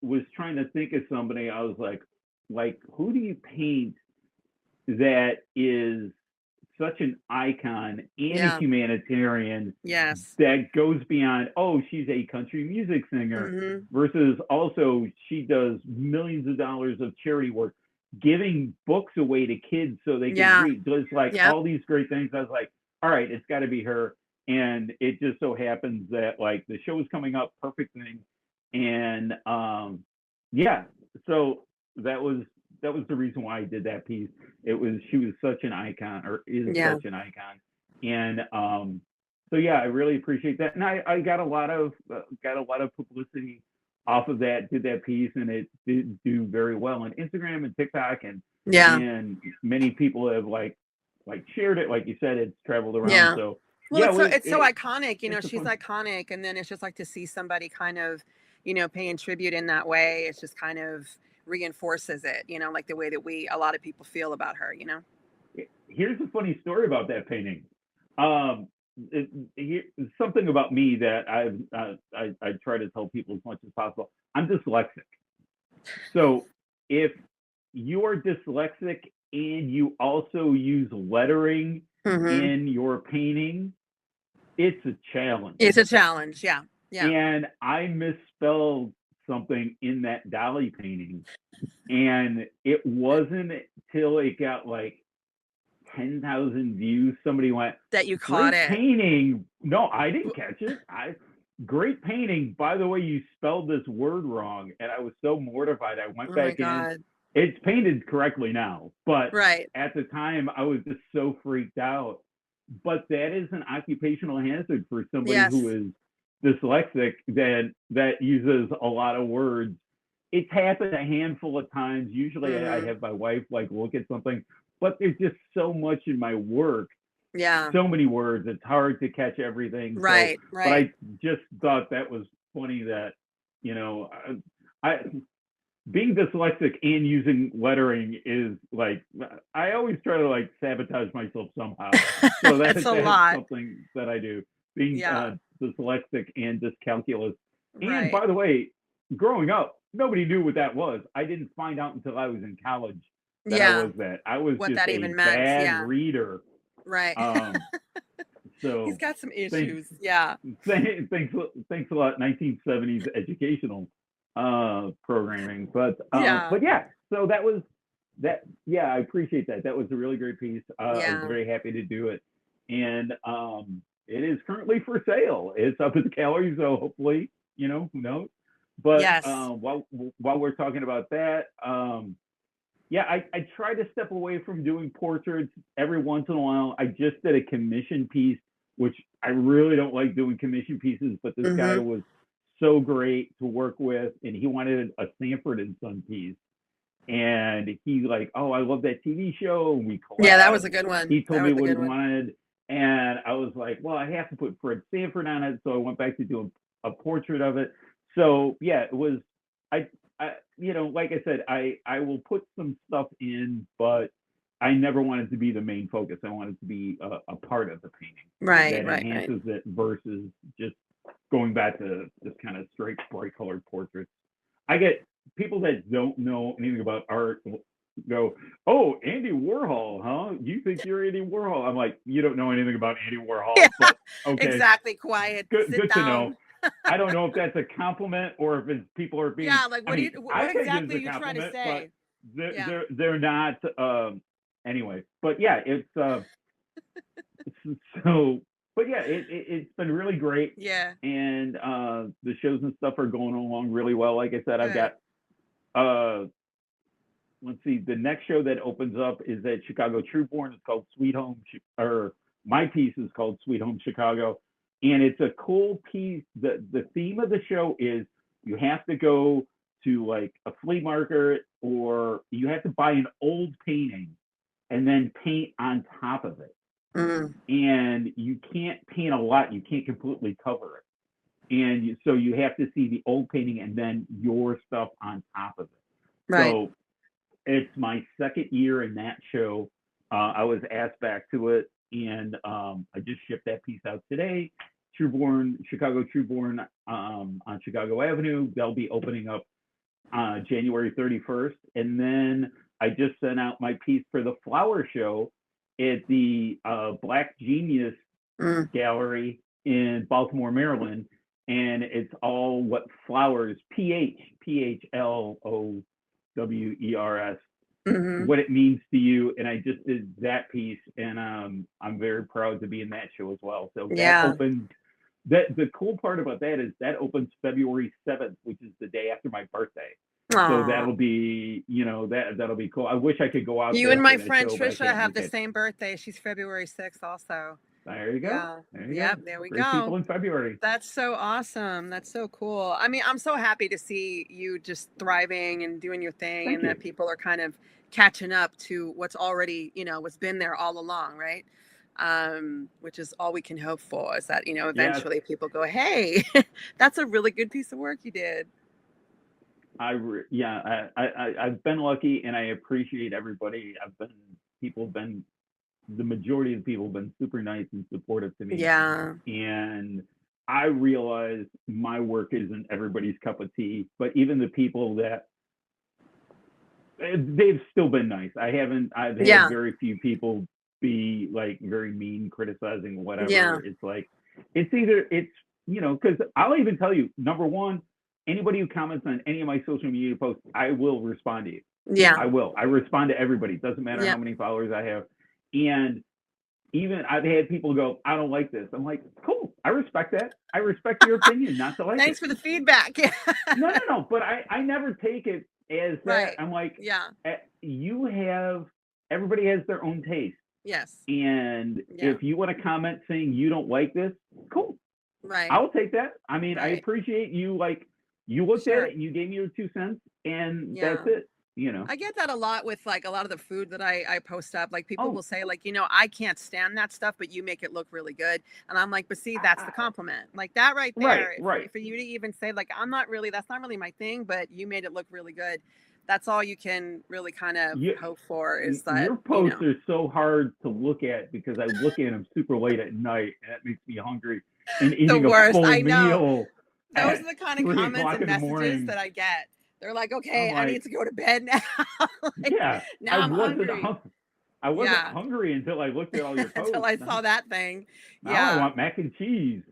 was trying to think of somebody, I was like who do you paint that is such an icon and a humanitarian that goes beyond, oh, she's a country music singer, versus also she does millions of dollars of charity work, giving books away to kids so they can read. Does all these great things. I was like, all right, it's got to be her. And it just so happens that the show is coming up, perfect thing. And so that was the reason why I did that piece. She was such an icon, or is such an icon. And so I really appreciate that. And I got a lot of publicity off of that, did that piece, and it did do very well on Instagram and TikTok, and many people have shared it. Like you said, it's traveled around. So it's so iconic, she's iconic, and then it's just to see somebody kind of, paying tribute in that way. It's just kind of reinforces it, the way that a lot of people feel about her, Here's a funny story about that painting. Something about me that I try to tell people as much as possible. I'm dyslexic. So if you are dyslexic and you also use lettering in your painting, it's a challenge. It's a challenge, yeah. And I misspelled something in that Dolly painting, and it wasn't till it got 10,000 views, somebody went, that you caught great it. Painting. No, I didn't catch it. Great painting. By the way, you spelled this word wrong. And I was so mortified. I went back in. It's painted correctly now, but at the time I was just so freaked out. But that is an occupational hazard for somebody who is dyslexic that uses a lot of words. It's happened a handful of times. Usually I have my wife look at something, but there's just so much in my work. So many words. It's hard to catch everything. Right. But I just thought that was funny that, I being dyslexic and using lettering is I always try to sabotage myself somehow. So that's something that I do. Being dyslexic and dyscalculus. And by the way, growing up, nobody knew what that was. I didn't find out until I was in college that I was that. I was what just a bad reader. Right. So he's got some issues. Thanks a lot, 1970s educational programming. But so that was that. Yeah, I appreciate that. That was a really great piece. I was very happy to do it. And it is currently for sale. It's up at the gallery, so hopefully, who knows. But while we're talking about that, I try to step away from doing portraits every once in a while. I just did a commission piece, which I really don't like doing commission pieces, but this guy was so great to work with, and he wanted a Sanford and Son piece. And he's like, oh, I love that TV show. And we collabed. Yeah, that was a good one. He told me what he wanted. And I was like, well, I have to put Fred Sanford on it. So I went back to doing a portrait of it. So it was, like I said, I will put some stuff in, but I never wanted to be the main focus. I wanted to be a part of the painting. That enhances it versus just going back to just kind of straight bright colored portraits. I get people that don't know anything about art go, oh, Andy Warhol, huh? You think you're Andy Warhol? I'm like, you don't know anything about Andy Warhol. But, okay. Exactly. Quiet. Good to know. I don't know if that's a compliment or if it's people are being. What exactly are you trying to say? They're not. Anyway, but it's so. But it's been really great. Yeah. And the shows and stuff are going along really well. Like I said, I've got. Let's see. The next show that opens up is at Chicago Trueborn. It's called Sweet Home, or my piece is called Sweet Home Chicago. And it's a cool piece. The theme of the show is you have to go to a flea market, or you have to buy an old painting and then paint on top of it. And you can't paint a lot. You can't completely cover it. And so you have to see the old painting and then your stuff on top of it. Right. So it's my second year in that show. I was asked back to it and I just shipped that piece out today. Chicago Trueborn on Chicago Avenue. They'll be opening up January 31st, and then I just sent out my piece for the flower show at the Black Genius Gallery in Baltimore, Maryland, and it's all what flowers, PHLOWERS, what it means to you. And I just did that piece, and I'm very proud to be in that show as well. So that opens. The cool part about that is that opens February 7th, which is the day after my birthday. Aww. So that'll be, that'll be cool. I wish I could go out. You and my friend Trisha have the same birthday. She's February 6th also. There you go. Yeah. There you go. There we go. Great people in February. That's so awesome. That's so cool. I mean, I'm so happy to see you just thriving and doing your thing, and that people are kind of catching up to what's already, what's been there all along, right? Which is all we can hope for, is that, eventually people go, hey, that's a really good piece of work you did. I've been lucky, and I appreciate everybody. The majority of the people have been super nice and supportive to me. Yeah. And I realize my work isn't everybody's cup of tea, but even the people that they've still been nice. I've had very few people be like very mean, criticizing, whatever. Yeah. It's like, because I'll even tell you, number one, anybody who comments on any of my social media posts, I will respond to you. Yeah. I will. I respond to everybody. It doesn't matter how many followers I have. And even I've had people go, I don't like this. I'm like, cool. I respect that. I respect your opinion not to like it. Thanks for the feedback. No. But I never take it as that. Right. I'm like, everybody has their own taste. Yes. And if you want to comment saying you don't like this, cool. Right. I'll take that. I mean, I appreciate you. Like, you looked at it and you gave me your 2 cents, and that's it. I get that a lot with like a lot of the food that I post up. Like people will say like, I can't stand that stuff, but you make it look really good. And I'm like, but see, that's the compliment. Like that right there. Right. For you to even say like, that's not really my thing, but you made it look really good. That's all you can really kind of hope for, is that your posts are so hard to look at, because I look at them super late at night, and that makes me hungry. And eating a full meal. Those are the kind of comments and messages that I get. They're like, okay, I need to go to bed now. Now I'm hungry. I wasn't hungry until I looked at all your posts. Until I saw that thing. Now I want mac and cheese.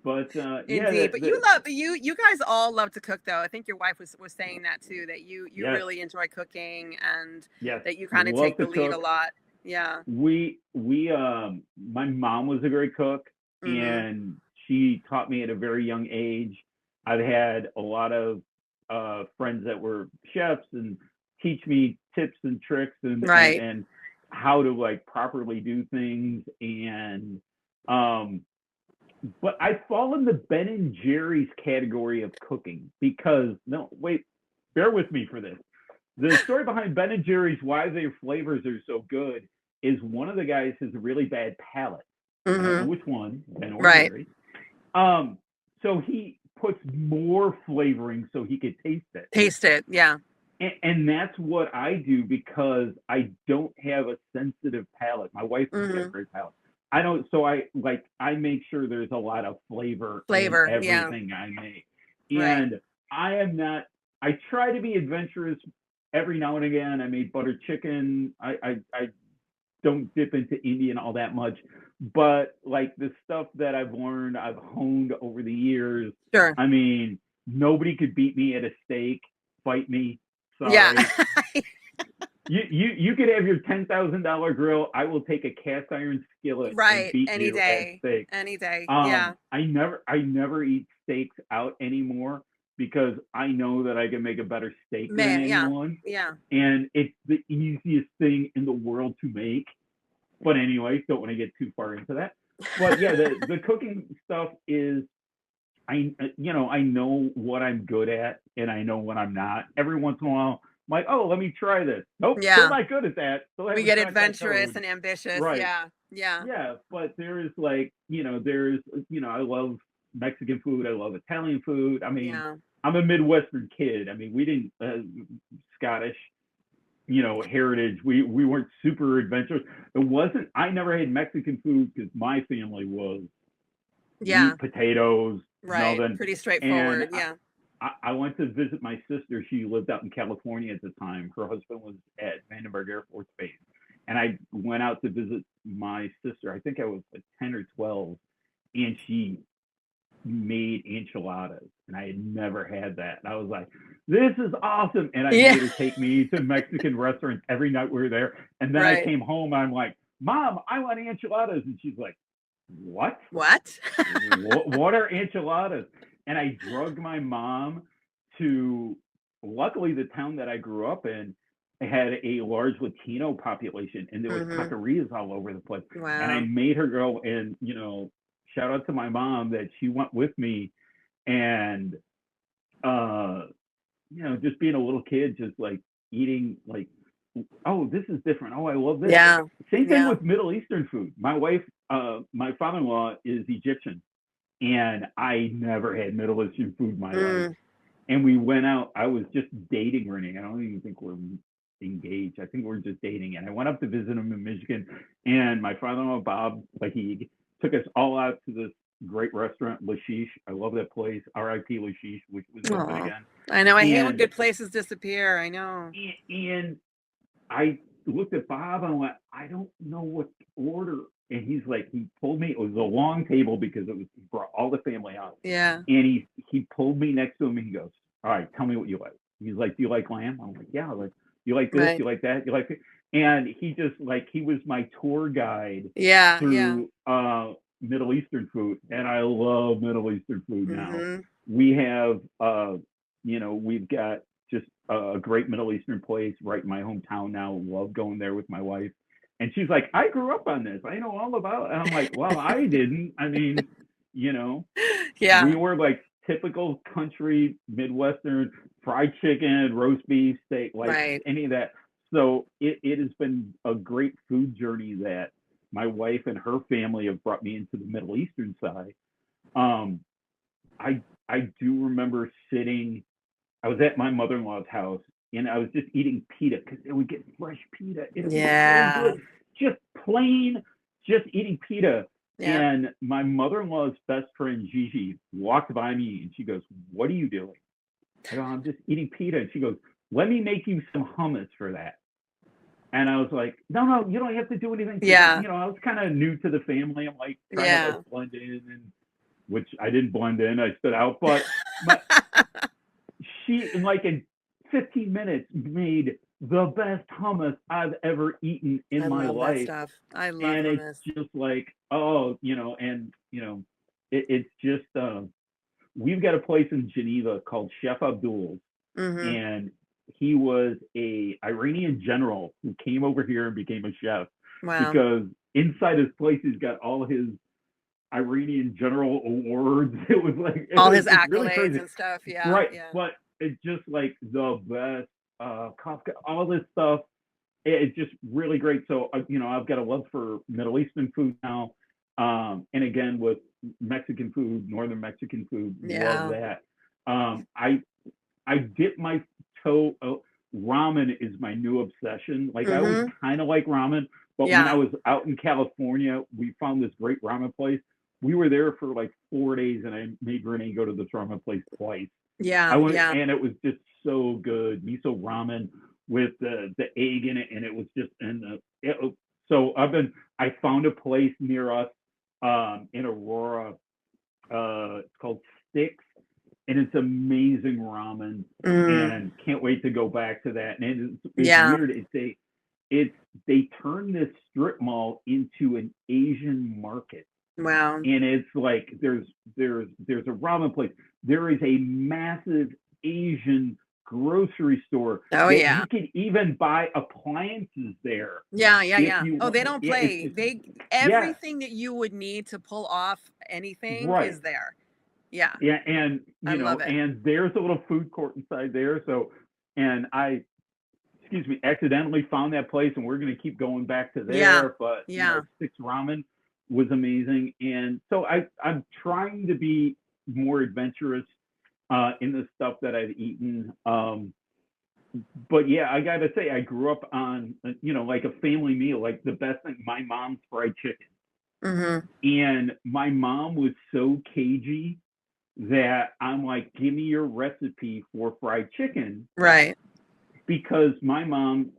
But indeed. But you guys all love to cook, though. I think your wife was saying that too, that you really enjoy cooking, and that you kind of take the lead a lot. Yeah. My mom was a great cook, and she taught me at a very young age. I've had a lot of friends that were chefs and teach me tips and tricks and how to like properly do things. And but I fall in the Ben and Jerry's category of cooking, because bear with me for this. The story behind Ben and Jerry's, why their flavors are so good, is one of the guys has a really bad palate. I don't know which one, Ben or Jerry. So he puts more flavoring so he could taste it. Yeah. And that's what I do, because I don't have a sensitive palate. My wife has a great palate. I don't, so I make sure there's a lot of flavor in everything I make. And I try to be adventurous every now and again. I made butter chicken. I don't dip into Indian all that much, but like the stuff that I've learned, I've honed over the years. Sure. I mean, nobody could beat me at a steak. Fight me. Sorry. Yeah. You could have your $10,000 grill. I will take a cast iron skillet. Right. And beat Any you day. At steak. Any day. I never eat steaks out anymore, because I know that I can make a better steak than anyone. Yeah. And it's the easiest thing in the world to make. But anyway, don't want to get too far into that. But yeah, the cooking stuff is, I know what I'm good at, and I know what I'm not. Every once in a while, I'm like, let me try this. Nope, still not good at that. We get adventurous and ambitious. Right. Yeah. Yeah, but there's I love Mexican food. I love Italian food. I mean, I'm a Midwestern kid. I mean, we didn't Scottish. heritage. We weren't super adventurous. I never had Mexican food because my family was meat, potatoes, right. nothing. Pretty straightforward. And I went to visit my sister. She lived out in California at the time. Her husband was at Vandenberg Air Force Base. And I went out to visit my sister. I think I was like 10 or 12. And she made enchiladas. And I had never had that. And I was like, this is awesome. And I made her take me to Mexican restaurants every night we were there. And then I came home. I'm like, Mom, I want enchiladas. And she's like, what? What are enchiladas? And I drugged my mom to, luckily, the town that I grew up in had a large Latino population, and there was taquerias all over the place. Wow. And I made her go, and shout out to my mom that she went with me, and just being a little kid, just like eating, like, oh, this is different. Oh, I love this. Yeah. Same thing with Middle Eastern food. My wife, my father-in-law is Egyptian, and I never had Middle Eastern food in my life. And we went out. I was just dating Renee. I don't even think we're engaged. I think we're just dating. And I went up to visit him in Michigan. And my father-in-law, Bob, he took us all out to this great restaurant, Lashish. I love that place. R.I.P. Lashish, which was open again. I know. I hate when good places disappear. I know. And I looked at Bob and I went, I don't know what to order. And he's like, he pulled me. It was a long table because he brought all the family out. Yeah. And he pulled me next to him and he goes, all right, tell me what you like. He's like, do you like lamb? I'm like, yeah. Like, you like this? You like that? You like it? And he just he was my tour guide through Middle Eastern food. And I love Middle Eastern food now. We have, we've got just a great Middle Eastern place right in my hometown now. Love going there with my wife. And she's like, I grew up on this. I know all about it. And I'm like, well, I didn't. I mean, we were like typical country, Midwestern, fried chicken, roast beef, steak, any of that. So it has been a great food journey that my wife and her family have brought me into the Middle Eastern side. I do remember I was at my mother-in-law's house, and I was just eating pita because they would get fresh pita. It was so good. Just plain, just eating pita. Yeah. And my mother-in-law's best friend, Gigi, walked by me and she goes, what are you doing? I go, I'm just eating pita. And she goes, let me make you some hummus for that. And I was like, no, you don't have to do anything. Yeah. I was kind of new to the family. I'm like trying to blend in, which I didn't blend in. I stood out. But she, in 15 minutes, made the best hummus I've ever eaten in my life. That stuff. I love and hummus. It's just it's just we've got a place in Geneva called Chef Abdul's, and he was a Iranian general who came over here and became a chef. Wow. Because inside his place he's got all his Iranian general awards. It was like all his accolades really and stuff. Yeah. Right. Yeah. But it's just like the best Kafka, all this stuff. It's just really great. So, I've got a love for Middle Eastern food now. And again, with Mexican food, Northern Mexican food, love that. I dip my toe. Ramen is my new obsession. I always kind of like ramen, but when I was out in California, we found this great ramen place. We were there for 4 days, and I made Renee go to this ramen place twice. Yeah, and it was just so good. Miso ramen with the egg in it, and it was just so I found a place near us in Aurora. It's called Sticks, and it's amazing ramen, and can't wait to go back to that. And it's weird. They turned this strip mall into an Asian market. Wow. And it's there's a ramen place. There is a massive Asian grocery store. Oh yeah. You can even buy appliances there. Yeah. They don't play. Everything that you would need to pull off anything is there. Yeah. Yeah, and I love it. and there's a little food court inside there. So, and I accidentally found that place, and we're going to keep going back to there. Yeah. But Six Ramen was amazing, and so I'm trying to be more adventurous in the stuff that I've eaten. but yeah, I gotta say, I grew up on, like a family meal, like the best thing, my mom's fried chicken. Mm-hmm. And my mom was so cagey that I'm like, give me your recipe for fried chicken, Right. because my mom,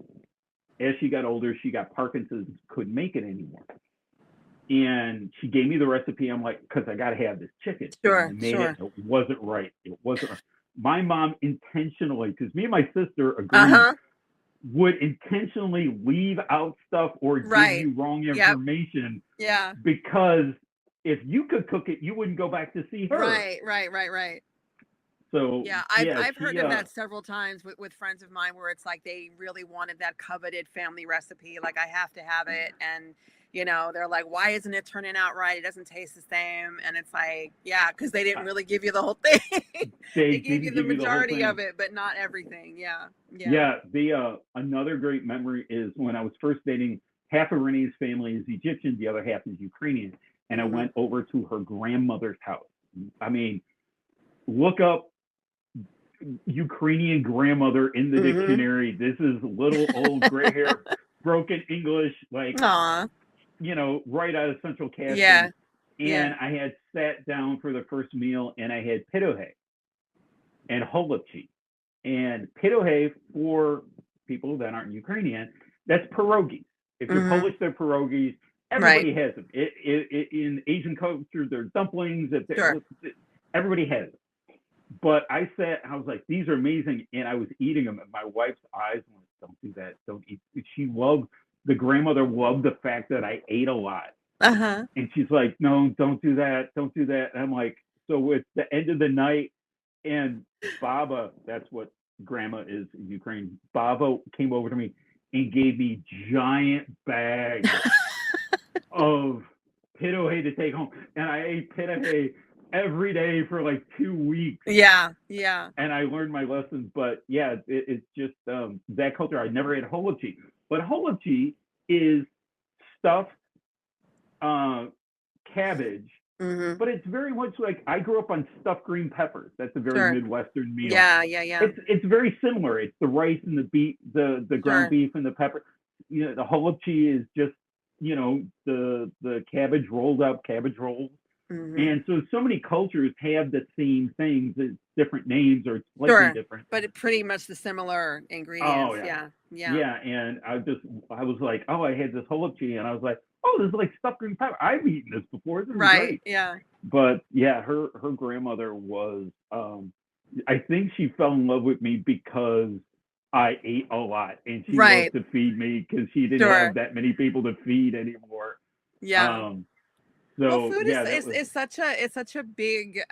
as she got older, she got Parkinson's, couldn't make it anymore. And she gave me the recipe. I'm like, because I got to have this chicken. And I Sure. made Sure. it. It wasn't right. It wasn't right. My mom intentionally, because me and my sister agreed, Uh-huh. would intentionally leave out stuff or give Right. you wrong Yep. information, Yeah. because if you could cook it, you wouldn't go back to see her. Right. So Yeah, I've heard of that several times with friends of mine where it's like they really wanted that coveted family recipe. Like, I have to have it. And, they're like, why isn't it turning out right? It doesn't taste the same. And it's like, yeah, because they didn't really give you the whole thing. They gave you the majority of it, but not everything. Yeah. The another great memory is when I was first dating. Half of Renee's family is Egyptian, the other half is Ukrainian, and I went over to her grandmother's house. I mean, look up Ukrainian grandmother in the dictionary. This is little old gray hair, broken English, like, Aw. right out of Central Casting. Yeah. And I had sat down for the first meal, and I had pitohe and holubchi. And pitohe, for people that aren't Ukrainian, that's pierogies. If you're Polish, they're pierogies. Everybody has them. In Asian culture, they're dumplings. Everybody has them. But I was like, these are amazing. And I was eating them, and my wife's eyes went, don't do that. Don't eat. The grandmother loved the fact that I ate a lot. Uh-huh. And she's like, no, don't do that. Don't do that. And I'm like, so it's the end of the night, and Baba, that's what grandma is in Ukraine. Baba came over to me and gave me giant bags of pitohe to take home. And I ate pitohe every day for like 2 weeks. Yeah. And I learned my lessons. But yeah, it's just that culture. I never ate holubchi. But holubchi is stuffed cabbage. But it's very much like, I grew up on stuffed green peppers. That's a very Midwestern meal. Yeah. It's very similar. It's the rice and the beef, the ground beef and the pepper. The holubchi is just, the cabbage rolled up cabbage rolls. And so many cultures have the same things, it's different names or slightly different. But it's pretty much the similar ingredients. Oh, yeah. And I was like, oh, I had this holubchi, and I was like, oh, this is like stuffed green pepper. I've eaten this before. This is great. Yeah. But yeah, her grandmother was, I think she fell in love with me because I ate a lot, and she loved to feed me because she didn't have that many people to feed anymore. Yeah. So food is such a big,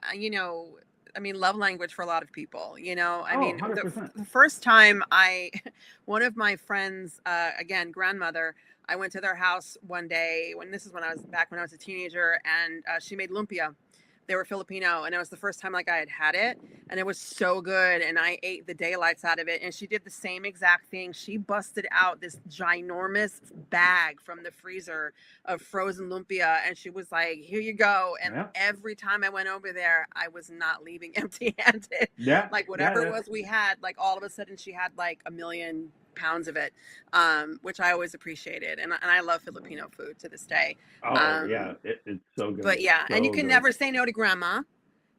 love language for a lot of people. The first time one of my friends, again, grandmother, I went to their house one day when I was a teenager, and she made lumpia. They were Filipino, and it was the first time I had it, and it was so good, and I ate the daylights out of it. And she did the same exact thing. She busted out this ginormous bag from the freezer of frozen lumpia, and she was like, here you go. And every time I went over there, I was not leaving empty-handed. Whatever it was we had, all of a sudden she had 1 million pounds of it, which I always appreciated, and I love Filipino food to this day. It's so good. But yeah, and you can never say no to grandma,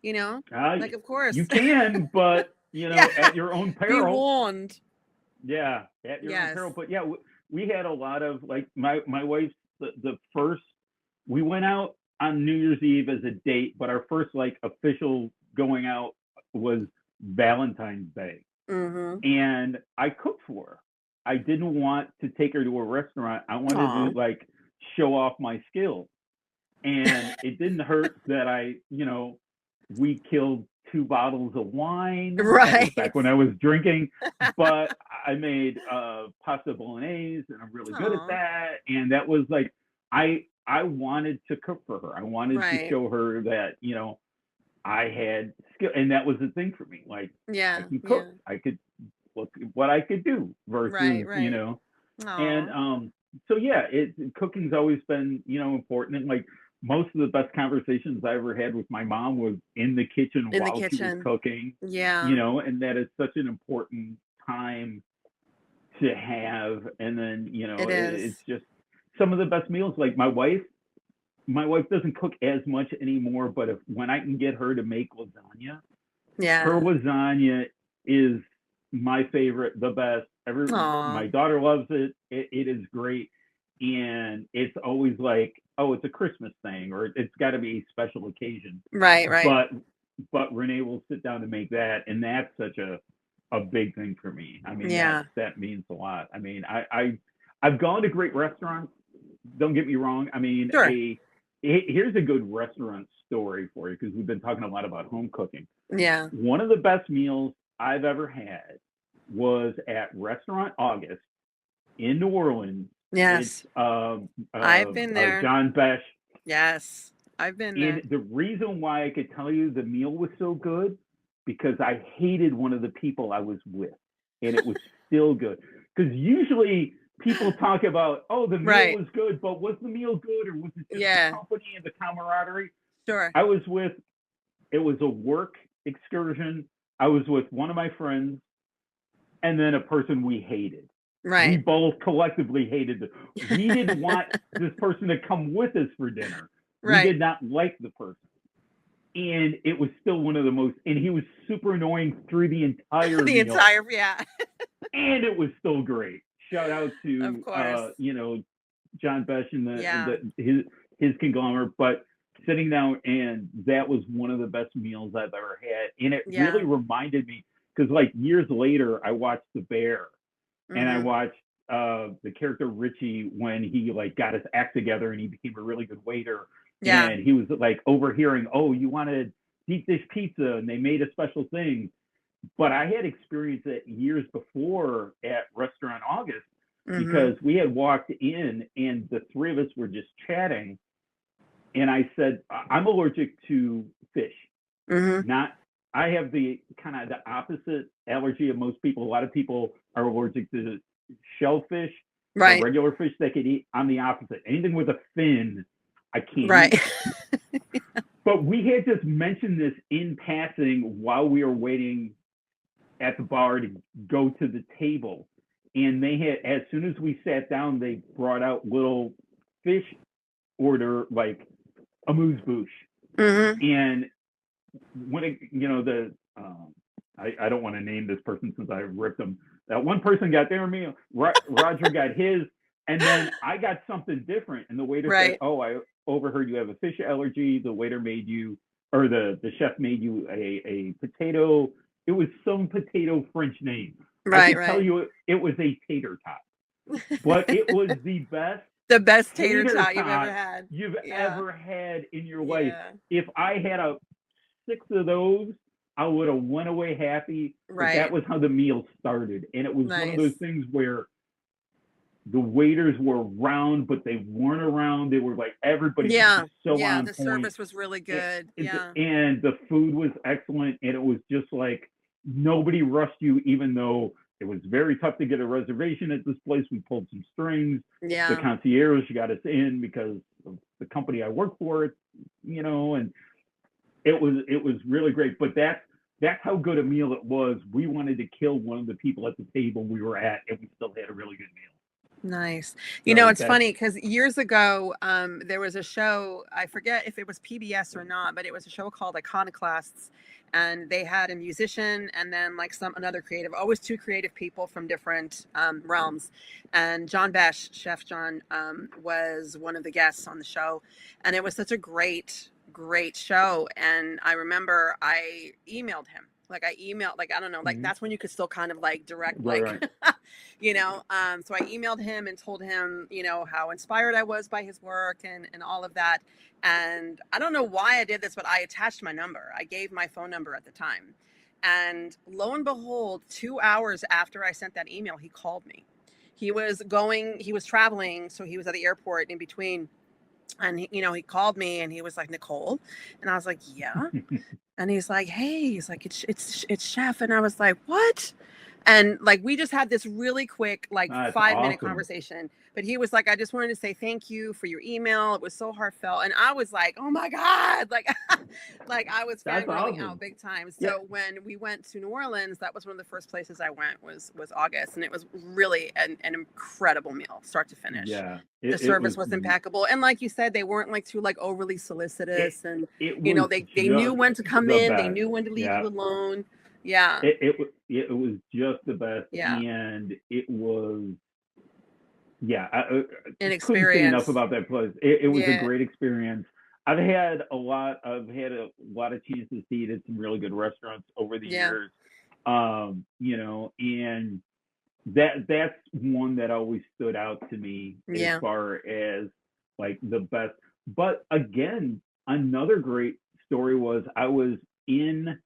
of course you can, but at your own peril. Be warned. Yeah, at your own peril. But yeah, we had a lot of my wife's the first. We went out on New Year's Eve as a date, but our first official going out was Valentine's Day. And I cooked for her. I didn't want to take her to a restaurant. I wanted to show off my skills. And it didn't hurt that we killed 2 bottles of wine back when I was drinking. But I made pasta bolognese, and I'm really good at that. And that was I wanted to cook for her. I wanted to show her that, I had skill, and that was the thing for me. I can cook. I could look at what I could do versus, and so yeah, cooking's always been, important. And most of the best conversations I ever had with my mom was in the kitchen while she was cooking. Yeah. And that is such an important time to have. And then, you know, it's is. just some of the best meals. Like my wife doesn't cook as much anymore, but when I can get her to make lasagna, Yeah. her lasagna is my favorite, the best. Aw. My daughter loves it. It is great. And it's always like, oh, it's a Christmas thing, or it's got to be a special occasion. Right. But Renee will sit down to make that, and that's such a big thing for me. I mean, Yeah. that means a lot. I mean, I've gone to great restaurants. Don't get me wrong. I mean, Sure. here's a good restaurant story for you, because we've been talking a lot about home cooking. Yeah. One of the best meals I've ever had was at Restaurant August in New Orleans. Yes. It's I've been there. John Besh. Yes, I've been there. And the reason why I could tell you the meal was so good, because I hated one of the people I was with, and it was still good. Because usually people talk about, oh, the meal was good, but was the meal good, or was it just the company and the camaraderie? Sure. It was a work excursion. I was with one of my friends, and then a person we hated. Right. We both collectively hated we didn't want this person to come with us for dinner. Right. We did not like the person. And it was still one of the most, and he was super annoying through the entire meal. Yeah. And it was still great. Shout out to, of course. you know, John Besh and his conglomerate. But sitting down, and that was one of the best meals I've ever had. And it really reminded me, because like years later, I watched The Bear. And I watched the character Richie when he like got his act together and he became a really good waiter. Yeah. And he was like overhearing, oh, you wanted deep dish pizza, and they made a special thing. But I had experienced it years before at Restaurant August, because we had walked in and the three of us were just chatting. And I said, I'm allergic to fish. I have the kind of the opposite allergy of most people. A lot of people are allergic to shellfish, or regular fish they could eat. I'm the opposite. Anything with a fin, I can't eat. But we had just mentioned this in passing while we were waiting at the bar to go to the table. And they had, as soon as we sat down, they brought out little fish order, like amuse-bouche. And when it, you know, I don't want to name this person since I ripped them. That one person got their meal, Roger got his, and then I got something different. And the waiter said, oh, I overheard you have a fish allergy. The waiter made you, or the chef made you a potato. It was some potato French name. I can tell you it was a tater tot, but it was the best tater tot you've ever had in your life. If I had 6 of those, I would have went away happy. But that was how the meal started. And it was one of those things where the waiters were around, but they weren't around. They were like, everybody was so on the point. service was really good. And the food was excellent. And it was just like, nobody rushed you, even though it was very tough to get a reservation at this place. We pulled some strings. The concierge got us in because of the company I work for, you know, and it was really great. But that's how good a meal it was. We wanted to kill one of the people at the table we were at, and we still had a really good meal. Nice. You know, it's funny because years ago, there was a show, I forget if it was PBS or not, but it was a show called Iconoclasts, and they had a musician and then like another creative, always 2 creative people from different realms. And John Besh, Chef John, was one of the guests on the show, and it was such a great show. And I remember I emailed him. I don't know, like that's when you could still kind of like direct, you know, so I emailed him and told him, you know, how inspired I was by his work and all of that. And I don't know why I did this, but I attached my number. I gave my phone number at the time. And lo and behold, 2 hours after I sent that email, he called me. He was traveling. So he was at the airport in between. And, you know, he called me and he was like, Nicole. And I was like, yeah. And he's like, hey, he's like, it's Chef. And I was like, what? And like, we just had this really quick, like That's 5-minute awesome. conversation. But he was like, I just wanted to say thank you for your email. It was so heartfelt. And I was like, oh my God. Like, like I was That's fangirling awesome. out big time. So Yeah. when we went to New Orleans, that was one of the first places I went was August. And it was really an incredible meal, start to finish. Yeah. The service was impeccable. And like you said, they weren't like too like overly solicitous. And, you know, they knew when to come in. They knew when to leave you alone. Yeah. It was just the best. Yeah. And it was, an couldn't say experience. enough about that place. It was a great experience. I've had a lot of chances to eat at some really good restaurants over the years. You know, and that's one that always stood out to me as far as like the best. But again, another great story was I was in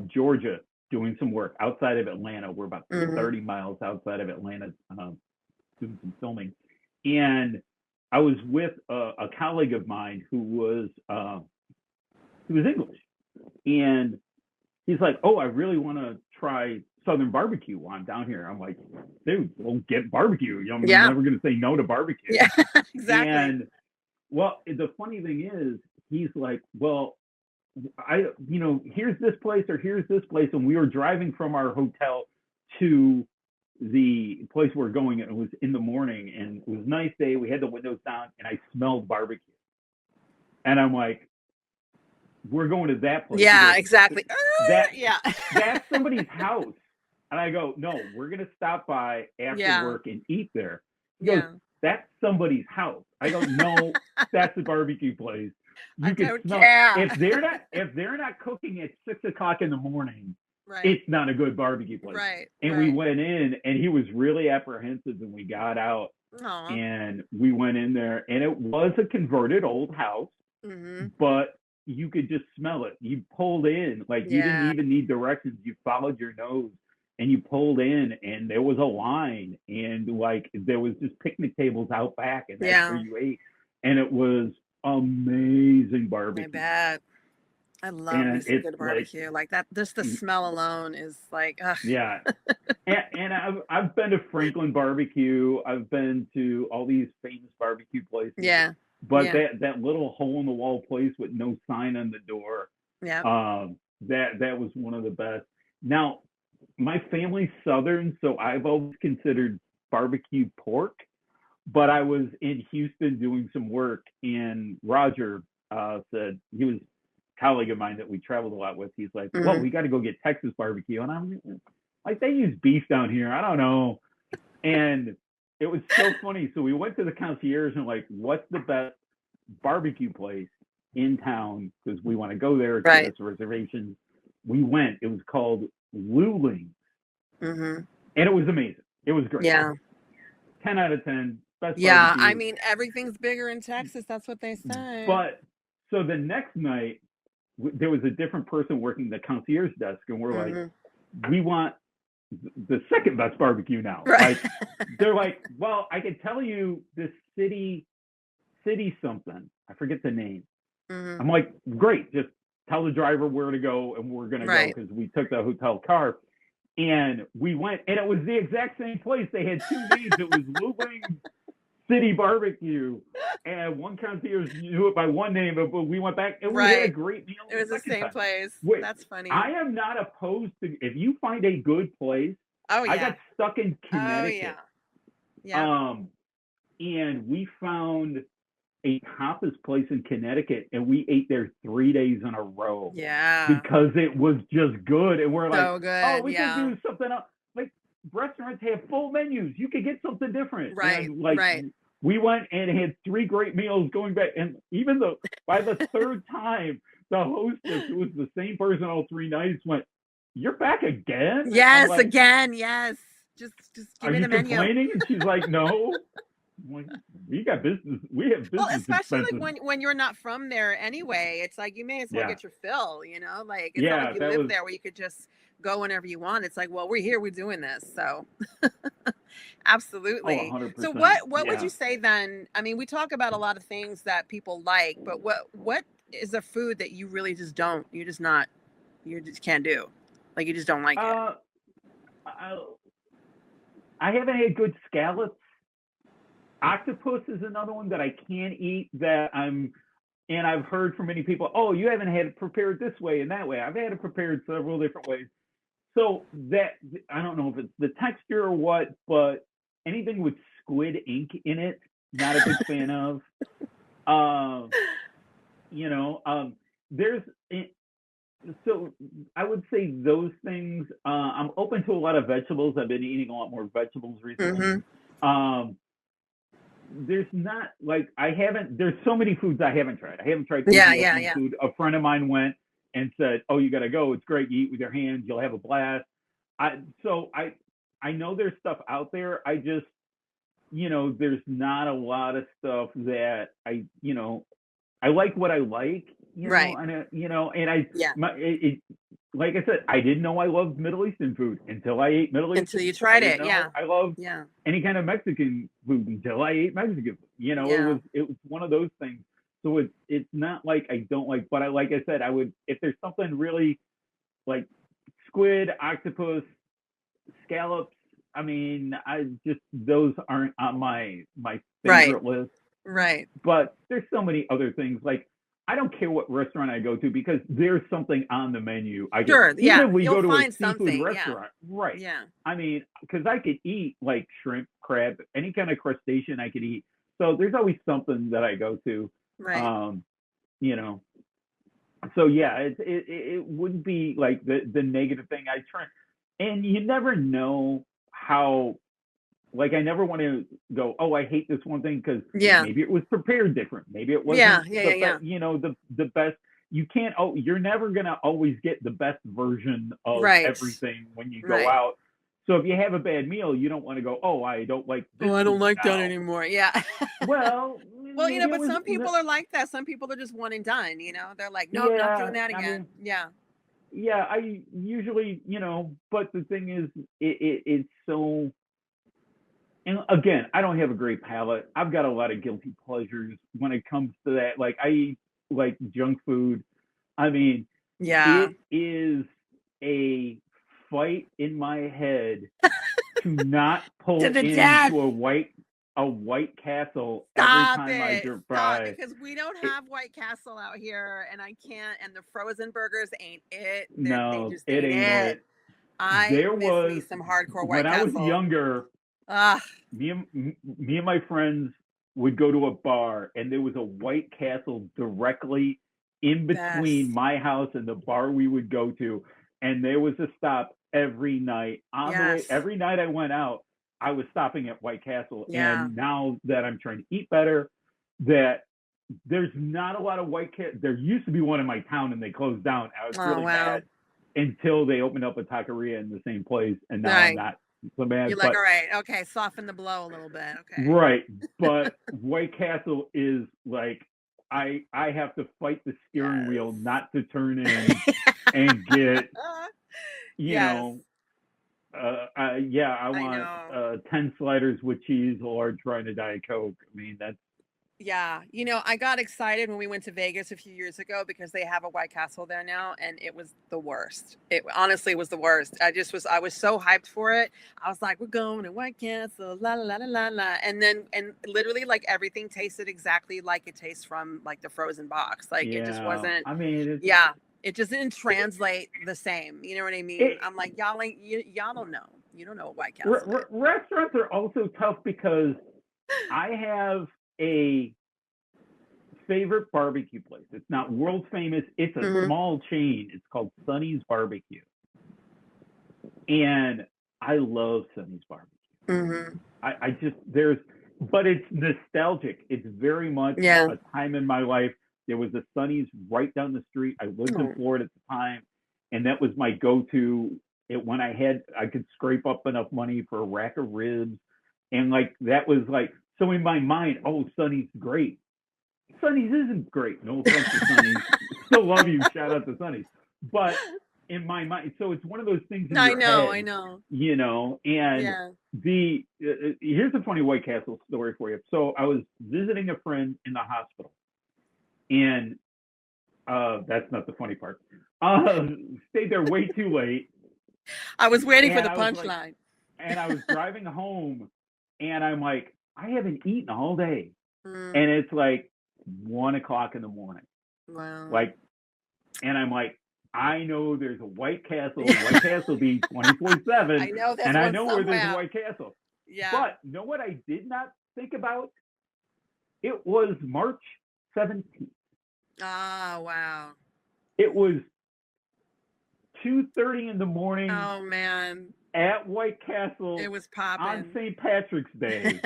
Georgia doing some work outside of Atlanta. We're about 30 miles outside of Atlanta, doing some filming, and I was with a colleague of mine who was English, and he's like, "Oh, I really want to try Southern barbecue while I'm down here." I'm like, "Dude, we'll get barbecue. You know, I'm never going to say no to barbecue." Yeah, exactly. And well, the funny thing is, he's like, "Well, here's this place or here's this place," and we were driving from our hotel to the place we're going, and it was in the morning, and it was a nice day. We had the windows down, and I smelled barbecue, and I'm like, "We're going to that place." Yeah, exactly. That's somebody's house, and I go, "No, we're gonna stop by after work and eat there." He goes, "That's somebody's house." I go, "No, that's a barbecue place. You can smell it. If they're not cooking at 6 o'clock in the morning, it's not a good barbecue place." Right. And we went in, and he was really apprehensive, and we got out. Aww. And we went in there, and it was a converted old house, but you could just smell it. You pulled in, like you didn't even need directions. You followed your nose, and you pulled in, and there was a line, and like there was just picnic tables out back, and that's where you ate. And it was amazing barbecue. I bet. I love me some good barbecue. Like that, just the smell alone is like, ugh. Yeah. and I've been to Franklin Barbecue. I've been to all these famous barbecue places. Yeah. But that little hole in the wall place with no sign on the door, that was one of the best. Now, my family's Southern, so I've always considered barbecue pork. But I was in Houston doing some work, and Roger said, he was a colleague of mine that we traveled a lot with. He's like, "Well, we got to go get Texas barbecue," and I'm like, "They use beef down here. I don't know." And it was so funny. So we went to the concierge and like, "What's the best barbecue place in town?" Because we want to go there. Get us reservations. We went. It was called Lulings, and it was amazing. It was great. Yeah. 10 out of 10. Best barbecue. I mean, everything's bigger in Texas. That's what they say. But so the next night, there was a different person working the concierge desk, and we're like, "We want the second best barbecue now." Right. Like, they're like, "Well, I can tell you this city something. I forget the name." I'm like, "Great, just tell the driver where to go, and we're gonna go," because we took the hotel car. And we went, and it was the exact same place. They had two names. It was Lulings City Barbecue, and one concierge knew it by one name, but we went back, and we had a great meal. It was the same place. That's funny. I am not opposed to, if you find a good place. Oh, yeah. I got stuck in Connecticut. Oh, yeah. And we found a tapas place in Connecticut, and we ate there 3 days in a row. Yeah. Because it was just good. And we're so like, good. "Oh, we can do something else." Like, restaurants have full menus. You could get something different. Right. And like, we went and had 3 great meals going back. And even though by the third time, the hostess, who was the same person all 3 nights, went, "You're back again?" Yes, like, again. Yes. Just give me the menu. Are you complaining? And she's like, "No." Like, we got business. We have business. Well, especially expenses. like when you're not from there anyway, it's like you may as well get your fill, you know? Like it's not like you live there where you could just go whenever you want. It's like, well, we're here, we're doing this. So absolutely. Oh, 100%. So what would you say then? I mean, we talk about a lot of things that people like, but what is a food that you really just can't do? Like you just don't like it? I haven't had good scallops. Octopus is another one that I can't eat. And I've heard from many people, oh, you haven't had it prepared this way and that way. I've had it prepared several different ways. So that, I don't know if it's the texture or what, but anything with squid ink in it, not a big fan of. You know, there's so I would say those things. I'm open to a lot of vegetables. I've been eating a lot more vegetables recently. There's not like there's so many foods I haven't tried. I haven't tried food. A friend of mine went and said, oh, you got to go. It's great. You eat with your hands. You'll have a blast. I know there's stuff out there. I just, there's not a lot of stuff that I like what I like, Right. know, and like I said, I didn't know I loved Middle Eastern food until I ate Middle Eastern. Until you tried it, yeah. I love any kind of Mexican food until I ate Mexican food. It was one of those things. So it's not like I don't like, but like I said, I would, if there's something really like squid, octopus, scallops. I mean, those aren't on my favorite list. Right. But there's so many other things. Like, I don't care what restaurant I go to because there's something on the menu. Even if we go to a seafood restaurant, right? Yeah. I mean, because I could eat like shrimp, crab, any kind of crustacean I could eat. So there's always something that I go to. Right. So yeah, it wouldn't be like the negative thing I try, and you never know how. Like, I never want to go, oh, I hate this one thing because maybe it was prepared different. Maybe it wasn't the best. You can't, you're never going to always get the best version of everything when you go out. So if you have a bad meal, you don't want to go, oh, I don't like this. Oh, I don't like that anymore. Yeah. Well, but some people are like that. Some people are just one and done, They're like, nope, not doing that again. Yeah, I usually, but the thing is, it's so. And again, I don't have a great palate. I've got a lot of guilty pleasures when it comes to that. Like, I eat like junk food. I mean, it is a fight in my head to not pull into a White Castle every time I drive by. Because we don't have White Castle out here, and I can't. And the frozen burgers ain't it. No, it ain't it. There was some hardcore White Castle. When I was younger. Me and my friends would go to a bar, and there was a White Castle directly in between my house and the bar we would go to, and there was a stop every night. On the way, every night I went out, I was stopping at White Castle. And now that I'm trying to eat better, that there's not a lot of White Castle. There used to be one in my town, and they closed down. I was really mad until they opened up a taqueria in the same place, and now I'm not. So bad. You're like, all right, okay, soften the blow a little bit, okay. Right, but White Castle is like, I have to fight the steering wheel not to turn in and get, I want 10 sliders with cheese, large fry, and a Diet Coke. I mean, that's. Yeah, I got excited when we went to Vegas a few years ago because they have a White Castle there now, and it was the worst. It honestly was the worst. I was so hyped for it. I was like, we're going to White Castle, la la la la la, and literally like everything tasted exactly like it tastes from like the frozen box. Like it just wasn't. I mean, it just didn't translate the same. You know what I mean? I'm like, y'all don't know. You don't know what White Castle is. Restaurants are also tough because I have a favorite barbecue place. It's not world famous. It's a small chain. It's called Sonny's Barbecue. And I love Sonny's Barbecue. But it's nostalgic. It's very much a time in my life. There was a Sonny's right down the street. I lived in Florida at the time, and that was my go-to. When I could scrape up enough money for a rack of ribs, and like that was like. So in my mind, Sonny's great. Sonny's isn't great. No offense to Sonny's. Still love you. Shout out to Sonny's. But in my mind, so it's one of those things in your head. I know. And here's a funny White Castle story for you. So I was visiting a friend in the hospital. And that's not the funny part. Stayed there way too late. I was waiting for And the I was like- punchline. And I was driving home, and I'm like, I haven't eaten all day, Mm, and it's like 1 o'clock in the morning. wow. Like, and I'm like, I know there's a White Castle. White Castle be 24/7. I know there's and I one know where there's a somewhere. White Castle. Yeah. But you know what I did not think about? It was March 17th. Ah, wow. It was 2:30 in the morning Oh man, at White Castle it was on popping. St. Patrick's Day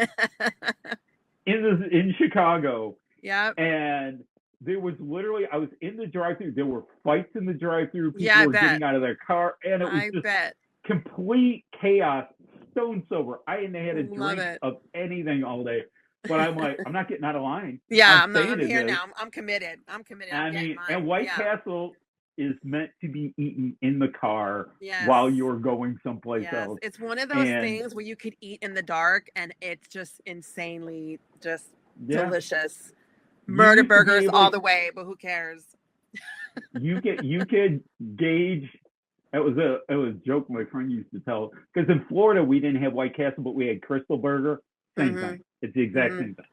in Chicago. Yep. And there was literally, I was in the drive-thru. There were fights in the drive-thru. People Yeah, I were bet. getting out of their car, and it was I just bet. complete chaos. Stone sober. I hadn't had a Love drink it. of anything all day, but I'm like, I'm not getting out of line. Yeah, I'm I'm staying here in this. now. I'm committed. I'm committed. I I'm getting mean, mine. and White Yeah. Castle is meant to be eaten in the car Yes. while you're going someplace Yes, else. it's one of those And- things where you could eat in the dark, and it's just insanely just Yeah. delicious. You Murder used to be burgers able- all the way, but who cares? you could gauge. It was a joke my friend used to tell, because in Florida we didn't have White Castle, but we had Crystal Burger. Same Mhm. thing. It's the exact Mhm. same thing.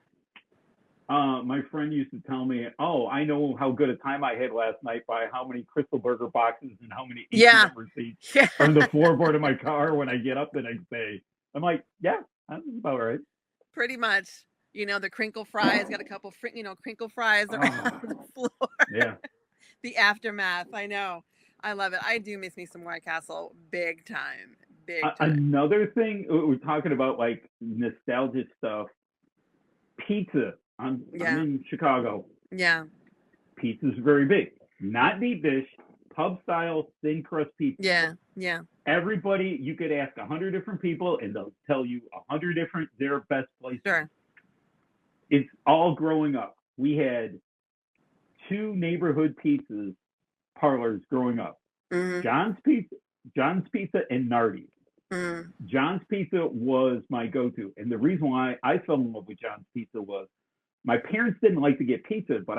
My friend used to tell me, "Oh, I know how good a time I had last night by how many Crystal Burger boxes and how many Yeah. ATM receipts Yeah. on the floorboard of my car when I get up the next day." I'm like, "Yeah, that's about right." Pretty much. You know, the crinkle fries, got a couple, crinkle fries around the floor. Yeah. The aftermath. I know. I love it. I do miss me some White Castle big time. Big time. Another thing, we're talking about like nostalgic stuff. Pizza. I'm in Chicago. Yeah. Pizza's very big. Not deep dish, pub style, thin crust pizza. Yeah. Yeah. Everybody, you could ask 100 different people and they'll tell you 100 different their best places. Sure. It's all growing up. We had 2 neighborhood pizzas parlors growing up. Mm-hmm. John's Pizza and Nardi's. Mm-hmm. John's Pizza was my go-to. And the reason why I fell in love with John's Pizza was my parents didn't like to get pizza, but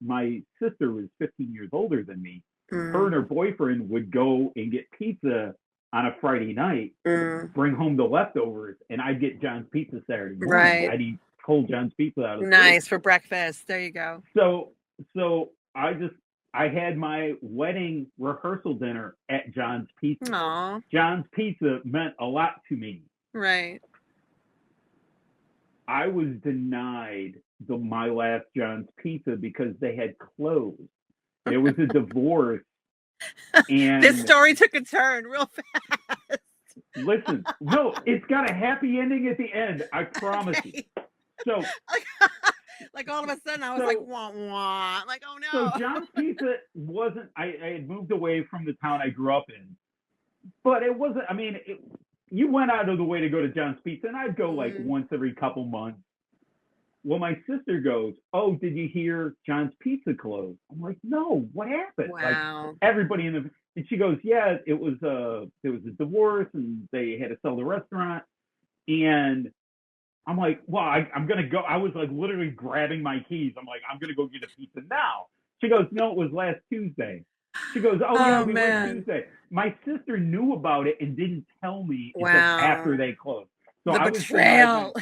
my sister was 15 years older than me. Mm-hmm. Her and her boyfriend would go and get pizza on a Friday night, Mm-hmm. bring home the leftovers, and I'd get John's Pizza Saturday morning. Right. I'd eat cold John's Pizza out of the Nice for breakfast. There you go. So I had my wedding rehearsal dinner at John's Pizza. Aw. John's Pizza meant a lot to me. Right. I was denied my last John's Pizza because they had closed. There was a divorce. And This story took a turn real fast. listen, no, it's got a happy ending at the end. I promise you. So like all of a sudden, I was like, wah, wah. Like, oh So no. John's Pizza wasn't, I had moved away from the town I grew up in, but it wasn't, I mean, you went out of the way to go to John's Pizza, and I'd go like Mhm. once every couple months. Well, my sister goes, "Oh, did you hear John's Pizza closed?" I'm like, "No, what happened?" Wow. Like everybody and she goes, "Yeah, there was a divorce, and they had to sell the restaurant." And I'm like, "Well, I'm gonna go." I was like literally grabbing my keys. I'm like, "I'm gonna go get a pizza now." She goes, "No, it was last Tuesday." She goes, "Oh yeah, we went Tuesday." My sister knew about it and didn't tell me until Wow. after they closed. So The I was betrayal.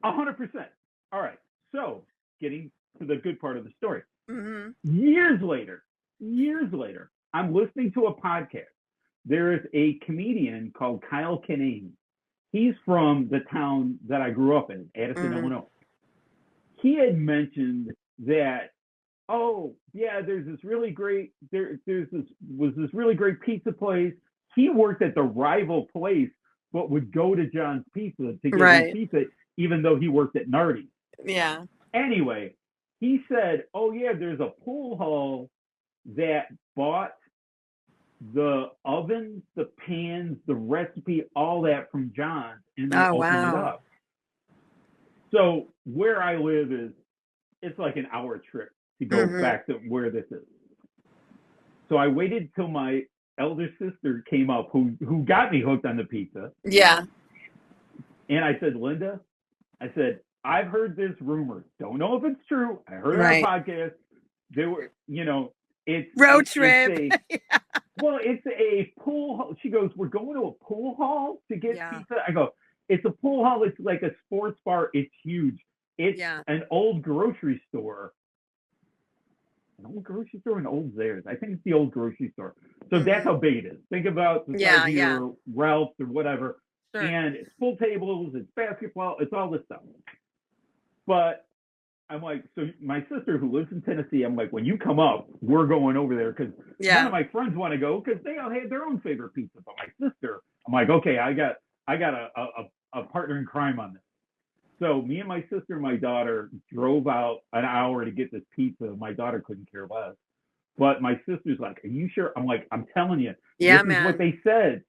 100%. All right. So getting to the good part of the story. Mm-hmm. Years later, I'm listening to a podcast. There is a comedian called Kyle Kinane. He's from the town that I grew up in, Addison, Illinois. He had mentioned that, oh yeah, there's this really great really great pizza place. He worked at the rival place, but would go to John's Pizza to get his pizza, even though he worked at Nardi's. Yeah. Anyway, he said, "Oh yeah, there's a pool hall that bought the ovens, the pans, the recipe, all that from John's, and they opened it up." So where I live it's like an hour trip to go back to where this is. So I waited till my elder sister came up, who got me hooked on the pizza. Yeah. And I said, "Linda," I said, "I've heard this rumor. Don't know if it's true. I heard it on a podcast. They were, it's road trip. Well, it's a pool hall. She goes, we're going to a pool hall to get Yeah. pizza. I go, it's a pool hall. It's like a sports bar. It's huge. It's an old grocery store. An old grocery store and old Zayre's. I think it's the old grocery store. So that's how big it is. Think about the size of your Ralph's or whatever. Sure. And it's pool tables, it's basketball, it's all this stuff. But I'm like, so my sister who lives in Tennessee, I'm like, when you come up, we're going over there because none of my friends want to go because they all have their own favorite pizza. But my sister, I'm like, okay, I got a partner in crime on this. So me and my sister and my daughter drove out an hour to get this pizza. My daughter couldn't care less. But my sister's like, are you sure? I'm like, I'm telling you, this is what they said.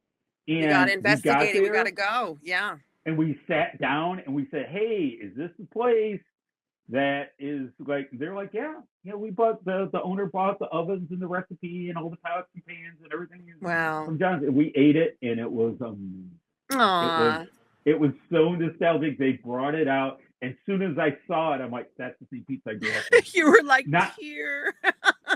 And we got to investigate it. We got to go. Yeah. And we sat down and we said, hey, is this the place that is like, they're like, yeah, we bought, the owner bought the ovens and the recipe and all the pots and pans and everything. Wow. From John's. And we ate it and it was, it was so nostalgic. They brought it out. As soon as I saw it, I'm like, that's the same pizza I grew up with. You were like, here.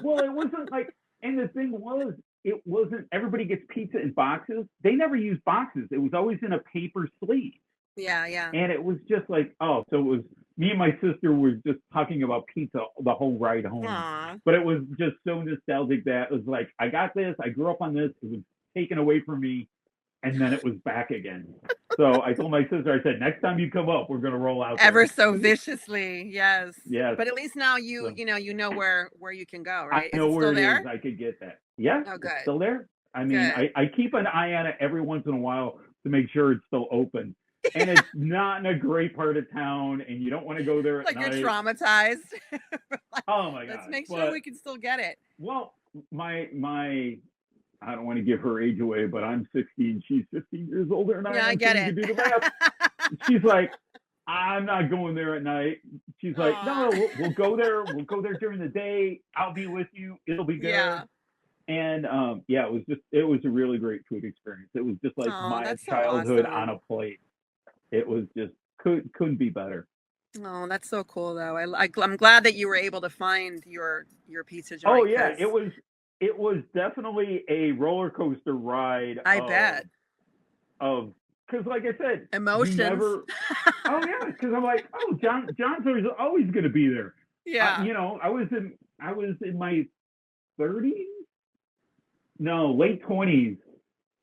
Well, it wasn't like, and the thing was, it wasn't, everybody gets pizza in boxes. They never used boxes. It was always in a paper sleeve. Yeah, yeah. And it was just like, so it was, me and my sister were just talking about pizza the whole ride home. Aww. But it was just so nostalgic that it was like, I got this, I grew up on this, it was taken away from me, and then it was back again. So I told my sister, I said, next time you come up, we're going to roll out there. Ever so viciously, yes. Yes. But at least now you know where you can go, right? I know is it where still there? is. I could get that. Yeah, oh, good. It's still there. I mean, I keep an eye on it every once in a while to make sure it's still open. And it's not in a great part of town, and you don't want to go there at night. You're traumatized. Oh my God! Let's make sure we can still get it. Well, my I don't want to give her age away, but I'm 60 and she's 15 years older, and I get it. To do the math. She's like, I'm not going there at night. She's like, no, we'll go there. We'll go there during the day. I'll be with you. It'll be good. Yeah. And it was a really great food experience. It was just like my childhood on a plate. It was just couldn't be better. Oh, that's so cool though. I'm glad that you were able to find your pizza joint. Oh yeah, it was definitely a roller coaster ride. I bet. Because like I said, emotions. Oh yeah, because I'm like, John's always going to be there. Yeah. I was in my 30s, no, late 20s.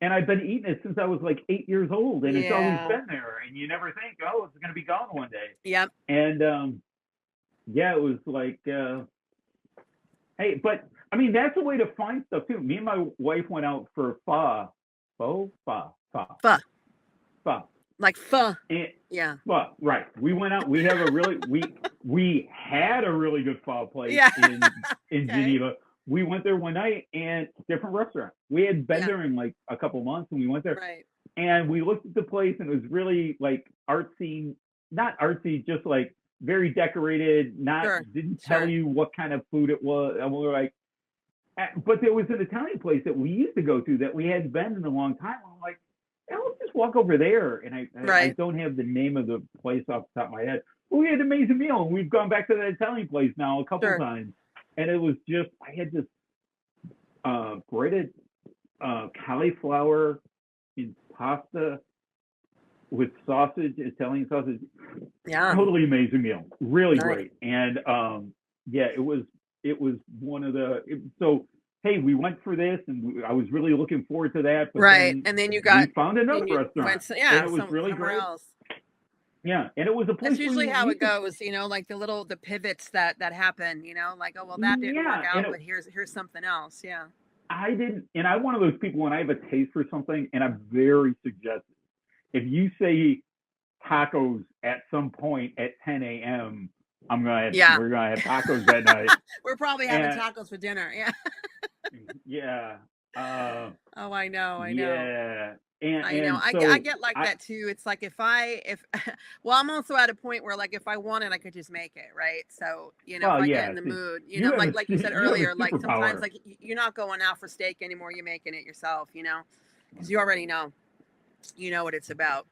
And I've been eating it since I was like 8 years old, and it's always been there. And you never think, it's going to be gone one day. Yep. And it was like, hey, but I mean, that's a way to find stuff too. Me and my wife went out for pho. Like pho. Yeah. Pho, right. We went out. We have a really we had a really good pho place in Geneva. We went there one night, and different restaurant. We had been there in like a couple months, and we went there. Right. And we looked at the place, and it was really like artsy, not artsy, just like very decorated. Didn't tell you what kind of food it was. And we were like, but there was an Italian place that we used to go to that we hadn't been in a long time. I'm like, let's just walk over there. And I don't have the name of the place off the top of my head. But we had an amazing meal, and we've gone back to that Italian place now a couple times. And it was just, I had this grated cauliflower in pasta with sausage, Italian sausage. Yeah. Totally amazing meal. Really great. And it was one of the, so, hey, we went for this, and I was really looking forward to that. But and then we found another restaurant. And it was really great. Else. Yeah, and it was a place. That's usually how it goes, like the pivots that happen, like, that didn't work out, but here's something else. Yeah. I didn't, and I'm one of those people when I have a taste for something, and I'm very suggestive. If you say tacos at some point at 10 a.m., we're gonna have tacos that night. We're probably having tacos for dinner. Yeah. Yeah. I know. Yeah. And I get like that too. It's like if I'm also at a point where like if I wanted, I could just make it, right? So if I get in the mood, like you said earlier, like sometimes like you're not going out for steak anymore, you're making it yourself, because you already know, what it's about.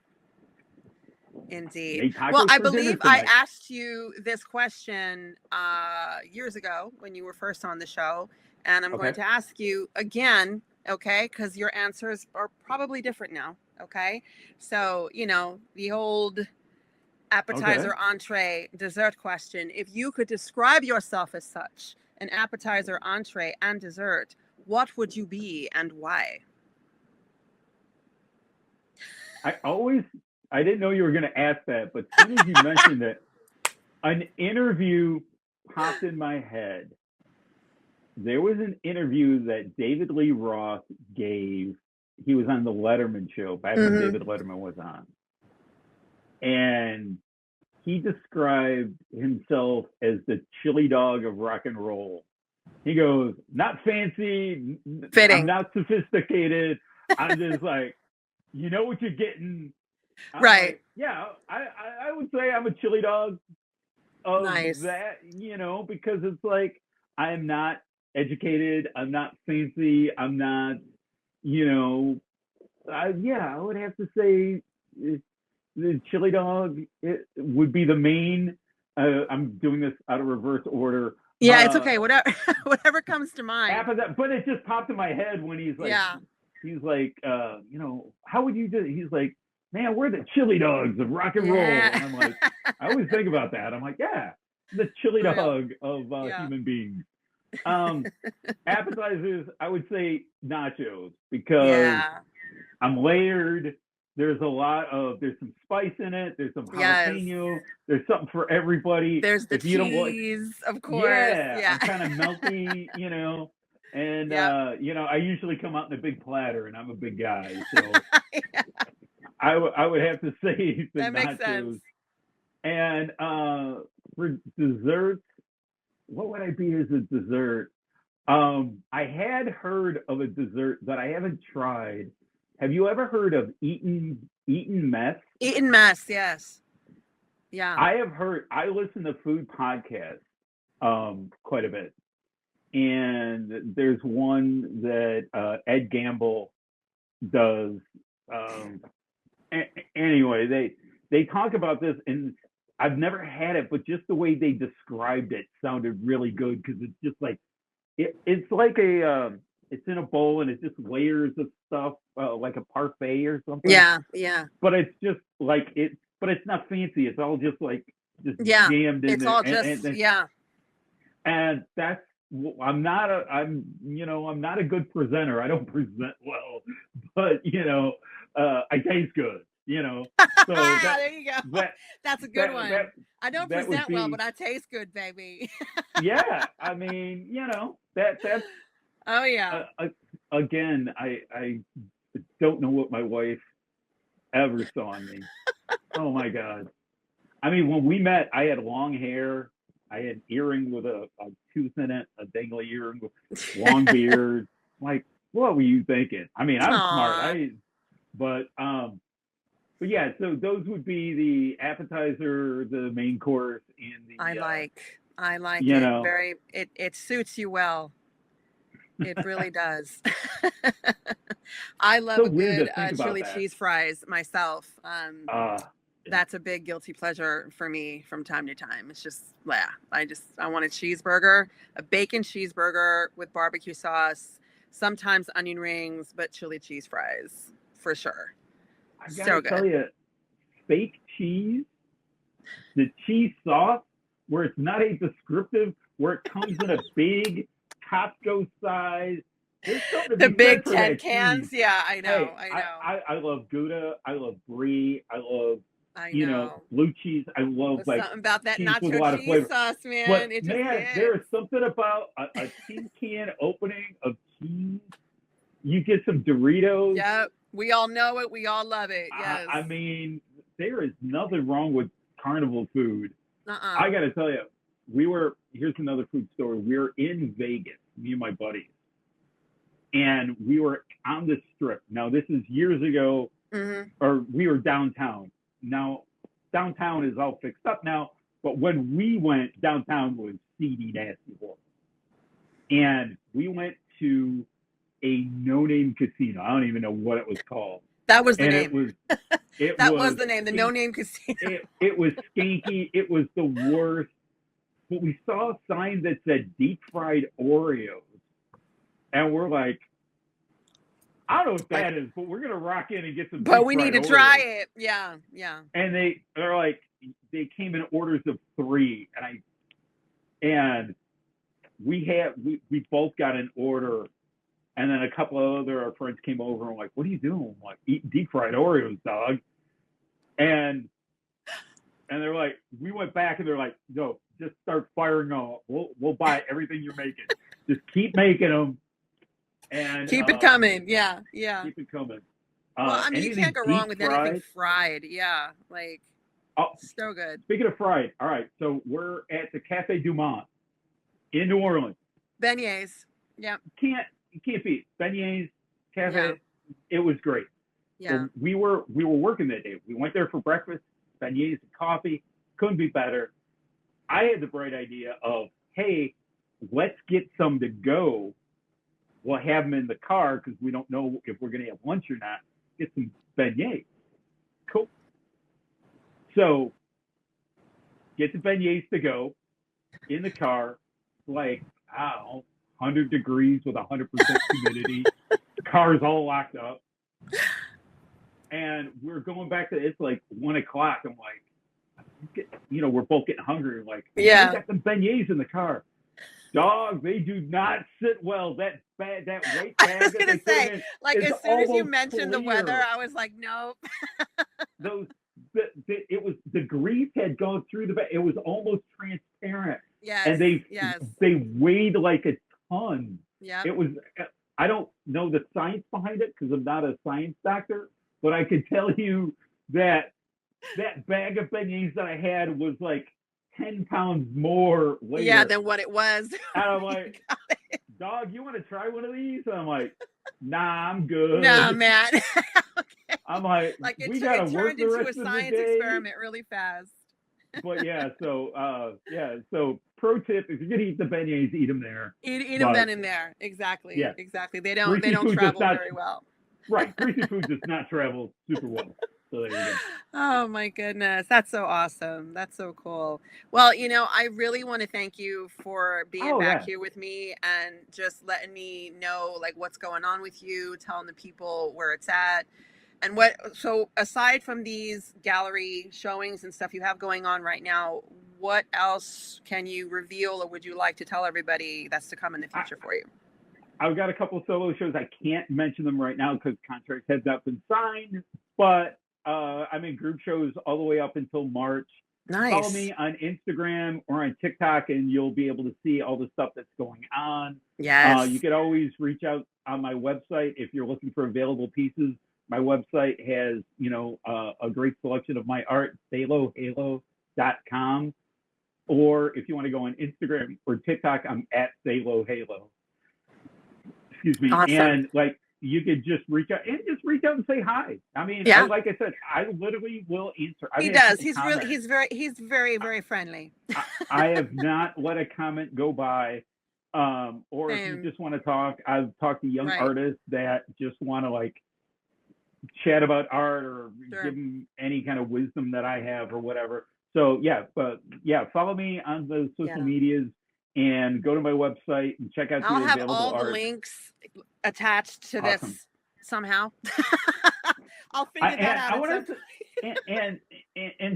Indeed. Well, I believe I asked you this question years ago when you were first on the show, and I'm going to ask you again Okay, because your answers are probably different now. Okay, so the old appetizer, entree, dessert question. If you could describe yourself as such, an appetizer, entree, and dessert, what would you be and why? I didn't know you were going to ask that, but as soon as you mentioned it, an interview popped in my head. There was an interview that David Lee Roth gave. He was on the Letterman show back when David Letterman was on. And he described himself as the chili dog of rock and roll. He goes, not fancy, fitting. I'm not sophisticated. I'm just like, you know what you're getting. I'm right. Like, yeah, I would say I'm a chili dog of that, because it's like, I'm not educated. I'm not fancy. I'm not, I would have to say the chili dog would be the main. I'm doing this out of reverse order. Yeah, it's okay. Whatever comes to mind. After that, but it just popped in my head when he's like, he's like, how would you do it? He's like, man, we're the chili dogs of rock and roll. And I'm like, I always think about that. I'm like, yeah, the chili dog of human beings. Appetizers, I would say nachos because I'm layered. There's some spice in it. There's some jalapeno. Yes. There's something for everybody. There's the cheese, of course. Yeah. I'm kind of melty, and I usually come out in a big platter, and I'm a big guy, so I would have to say the that nachos. Makes sense. And for desserts, what would I be as a dessert? I had heard of a dessert that I haven't tried. Have you ever heard of Eaton mess? Eaton mess, yes. Yeah. I listen to food podcasts quite a bit. And there's one that Ed Gamble does. Anyway, they talk about this, and I've never had it, but just the way they described it sounded really good because it's just like it's like it's in a bowl and it's just layers of stuff like a parfait or something. Yeah. But it's just like but it's not fancy. It's all just like jammed in it's there. All just And that's I'm not a good presenter. I don't present well, but I taste good. So there you go. That's a good one. I don't present well, but I taste good, baby. Yeah, I mean, that's. Oh yeah. Again, I don't know what my wife ever saw in me. Oh my God. I mean, when we met, I had long hair. I had an earring with a tooth in it, a dangly earring with long beard. Like, what were you thinking? I mean, I'm smart. But yeah, so those would be the appetizer, the main course, and the. I like it very. It suits you well. It really does. I love a good chili cheese fries myself. That's a big guilty pleasure for me from time to time. It's just, I want a cheeseburger, a bacon cheeseburger with barbecue sauce, sometimes onion rings, but chili cheese fries for sure. I gotta tell you, fake cheese, the cheese sauce, where it's not a descriptive, where it comes in a big Costco size. The big 10 cans. Cheese. Yeah, I know. Hey, I love Gouda. I love Brie. I love, blue cheese. I love something about that nacho with a lot of cheese flavor. Sauce, man. But there is something about a tin can opening of cheese. You get some Doritos. Yep. We all know it. We all love it. Yes. I mean, there is nothing wrong with carnival food. I got to tell you, here's another food story. We were in Vegas, me and my buddies, and we were on the Strip. Now, this is years ago, or we were downtown. Now, downtown is all fixed up now, but when we went, downtown was seedy, nasty horrible. And we went to a no-name casino. I don't even know what it was called. That was the name. That was the name, the no-name casino. It was skanky. It was the worst. But we saw a sign that said deep-fried Oreos. And we're like, I don't know what that is, but we're gonna rock in and get some. But we need to try Oreos. it. Yeah, yeah. And they're like, they came in orders of 3, and we both got an order, and then a couple of our friends came over and were like, what are you doing? I'm like, eat deep fried Oreos, dog. And they're like, we went back and they're like, no, just start firing them. We'll buy everything you're making. Just keep making them. And keep it coming. Yeah, yeah. Keep it coming. Well, I mean, you can't go wrong with anything fried. Yeah, like, so good. Speaking of fried, all right, so we're at the Cafe Du Monde in New Orleans. Beignets. Yeah. You can't beat beignets, cafe. Yeah. It was great. Yeah. So we were working that day. We went there for breakfast, beignets and coffee. Couldn't be better. I had the bright idea of, hey, let's get some to go. We'll have them in the car because we don't know if we're going to have lunch or not. Get some beignets. Cool. So get the beignets to go in the car, like, I don't know, 100 degrees with 100% humidity. The car's all locked up. And we're going back to, it's like 1 o'clock. I'm like, we're both getting hungry. Like, yeah, we got some beignets in the car. Dog, they do not sit well. That white bag. I was gonna say, like, as soon as you mentioned the weather, I was like, nope. It was, the grease had gone through the bag. It was almost transparent. Yes. And they weighed like a ton. Yeah. It was. I don't know the science behind it because I'm not a science doctor, but I can tell you that bag of beignets that I had was like 10 pounds more later. Yeah, than what it was. And I'm like, dog, you want to try one of these? And I'm like, nah, I'm good. Nah, man. Okay. I'm like we got to work the rest of the day. It turned into a science experiment really fast. But yeah, so pro tip, if you're going to eat the beignets, eat them there. Eat them then and there. Exactly. Yeah. Exactly. They don't travel very well. Right. Greasy food does not travel super well. So there you go. Oh my goodness. That's so awesome. That's so cool. Well, I really want to thank you for being back here with me and just letting me know like what's going on with you, telling the people where it's at. And so aside from these gallery showings and stuff you have going on right now, what else can you reveal or would you like to tell everybody that's to come in the future for you? I've got a couple solo shows. I can't mention them right now because contracts have not been signed, but I'm in group shows all the way up until March. Nice. Follow me on Instagram or on TikTok and you'll be able to see all the stuff that's going on. Yes. You could always reach out on my website if you're looking for available pieces. My website has, a great selection of my art, ThaloHalo.com. Or if you want to go on Instagram or TikTok, I'm at ThaloHalo. Excuse me. Awesome. And you could just reach out and say hi. I mean, like I said, I literally will answer. He does. He's very, very friendly. I have not let a comment go by. Or if you just want to talk, I've talked to young artists that just want to chat about art or give them any kind of wisdom that I have or whatever. So follow me on the social medias and go to my website and check out the available art. I'll have all the links attached to this somehow. I'll figure that out. And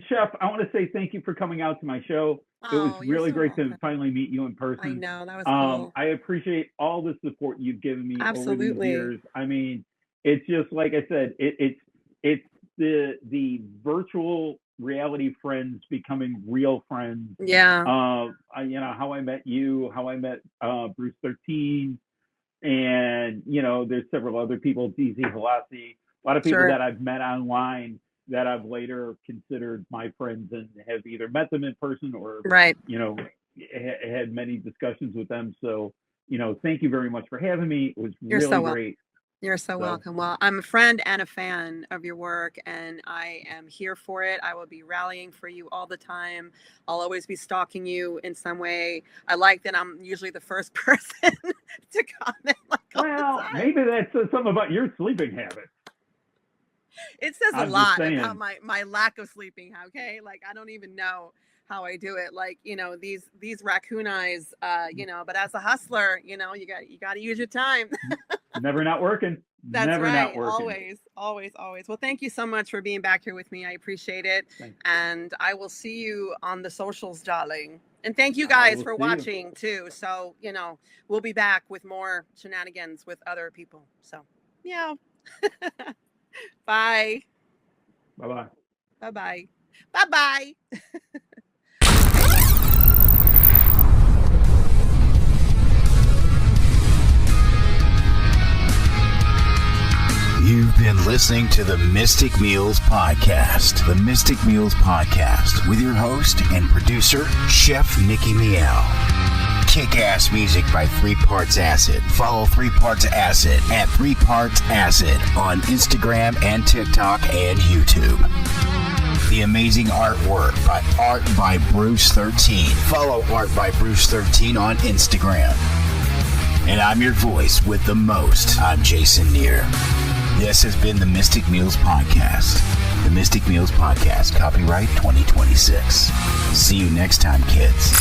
Chef, I want to say thank you for coming out to my show. It was really great to finally meet you in person. I know, that was cool. I appreciate all the support you've given me over these years. I mean, it's just like I said, it's the virtual reality friends becoming real friends. Yeah. How I met you, how I met Bruce 13, and there's several other people, DZ Halasi, a lot of people that I've met online that I've later considered my friends and have either met them in person or had many discussions with them. So thank you very much for having me. It was really great. You're so welcome. Well, I'm a friend and a fan of your work, and I am here for it. I will be rallying for you all the time. I'll always be stalking you in some way. I like that I'm usually the first person to comment. Well, maybe that says something about your sleeping habits. It says a lot about my lack of sleeping. Okay, I don't even know how I do it. These raccoon eyes. But as a hustler, you got to use your time. Never not working. That's Never right. not working. Always, always, always. Well, thank you so much for being back here with me. I appreciate it. Thanks. And I will see you on the socials, darling. And thank you I guys will for see you. watching too. So, we'll be back with more shenanigans with other people. So, yeah. Bye. Bye-bye. Bye-bye. Bye-bye. You've been listening to the Mystic Meals Podcast. The Mystic Meals Podcast with your host and producer, Chef Nikki Meow. Kick-ass music by 3 Parts Acid. Follow 3 Parts Acid at 3 Parts Acid on Instagram and TikTok and YouTube. The amazing artwork by Art by Bruce 13. Follow Art by Bruce 13 on Instagram. And I'm your voice with the most. I'm Jason Neer. This has been the Mystic Meals Podcast. The Mystic Meals Podcast, copyright 2026. See you next time, kids.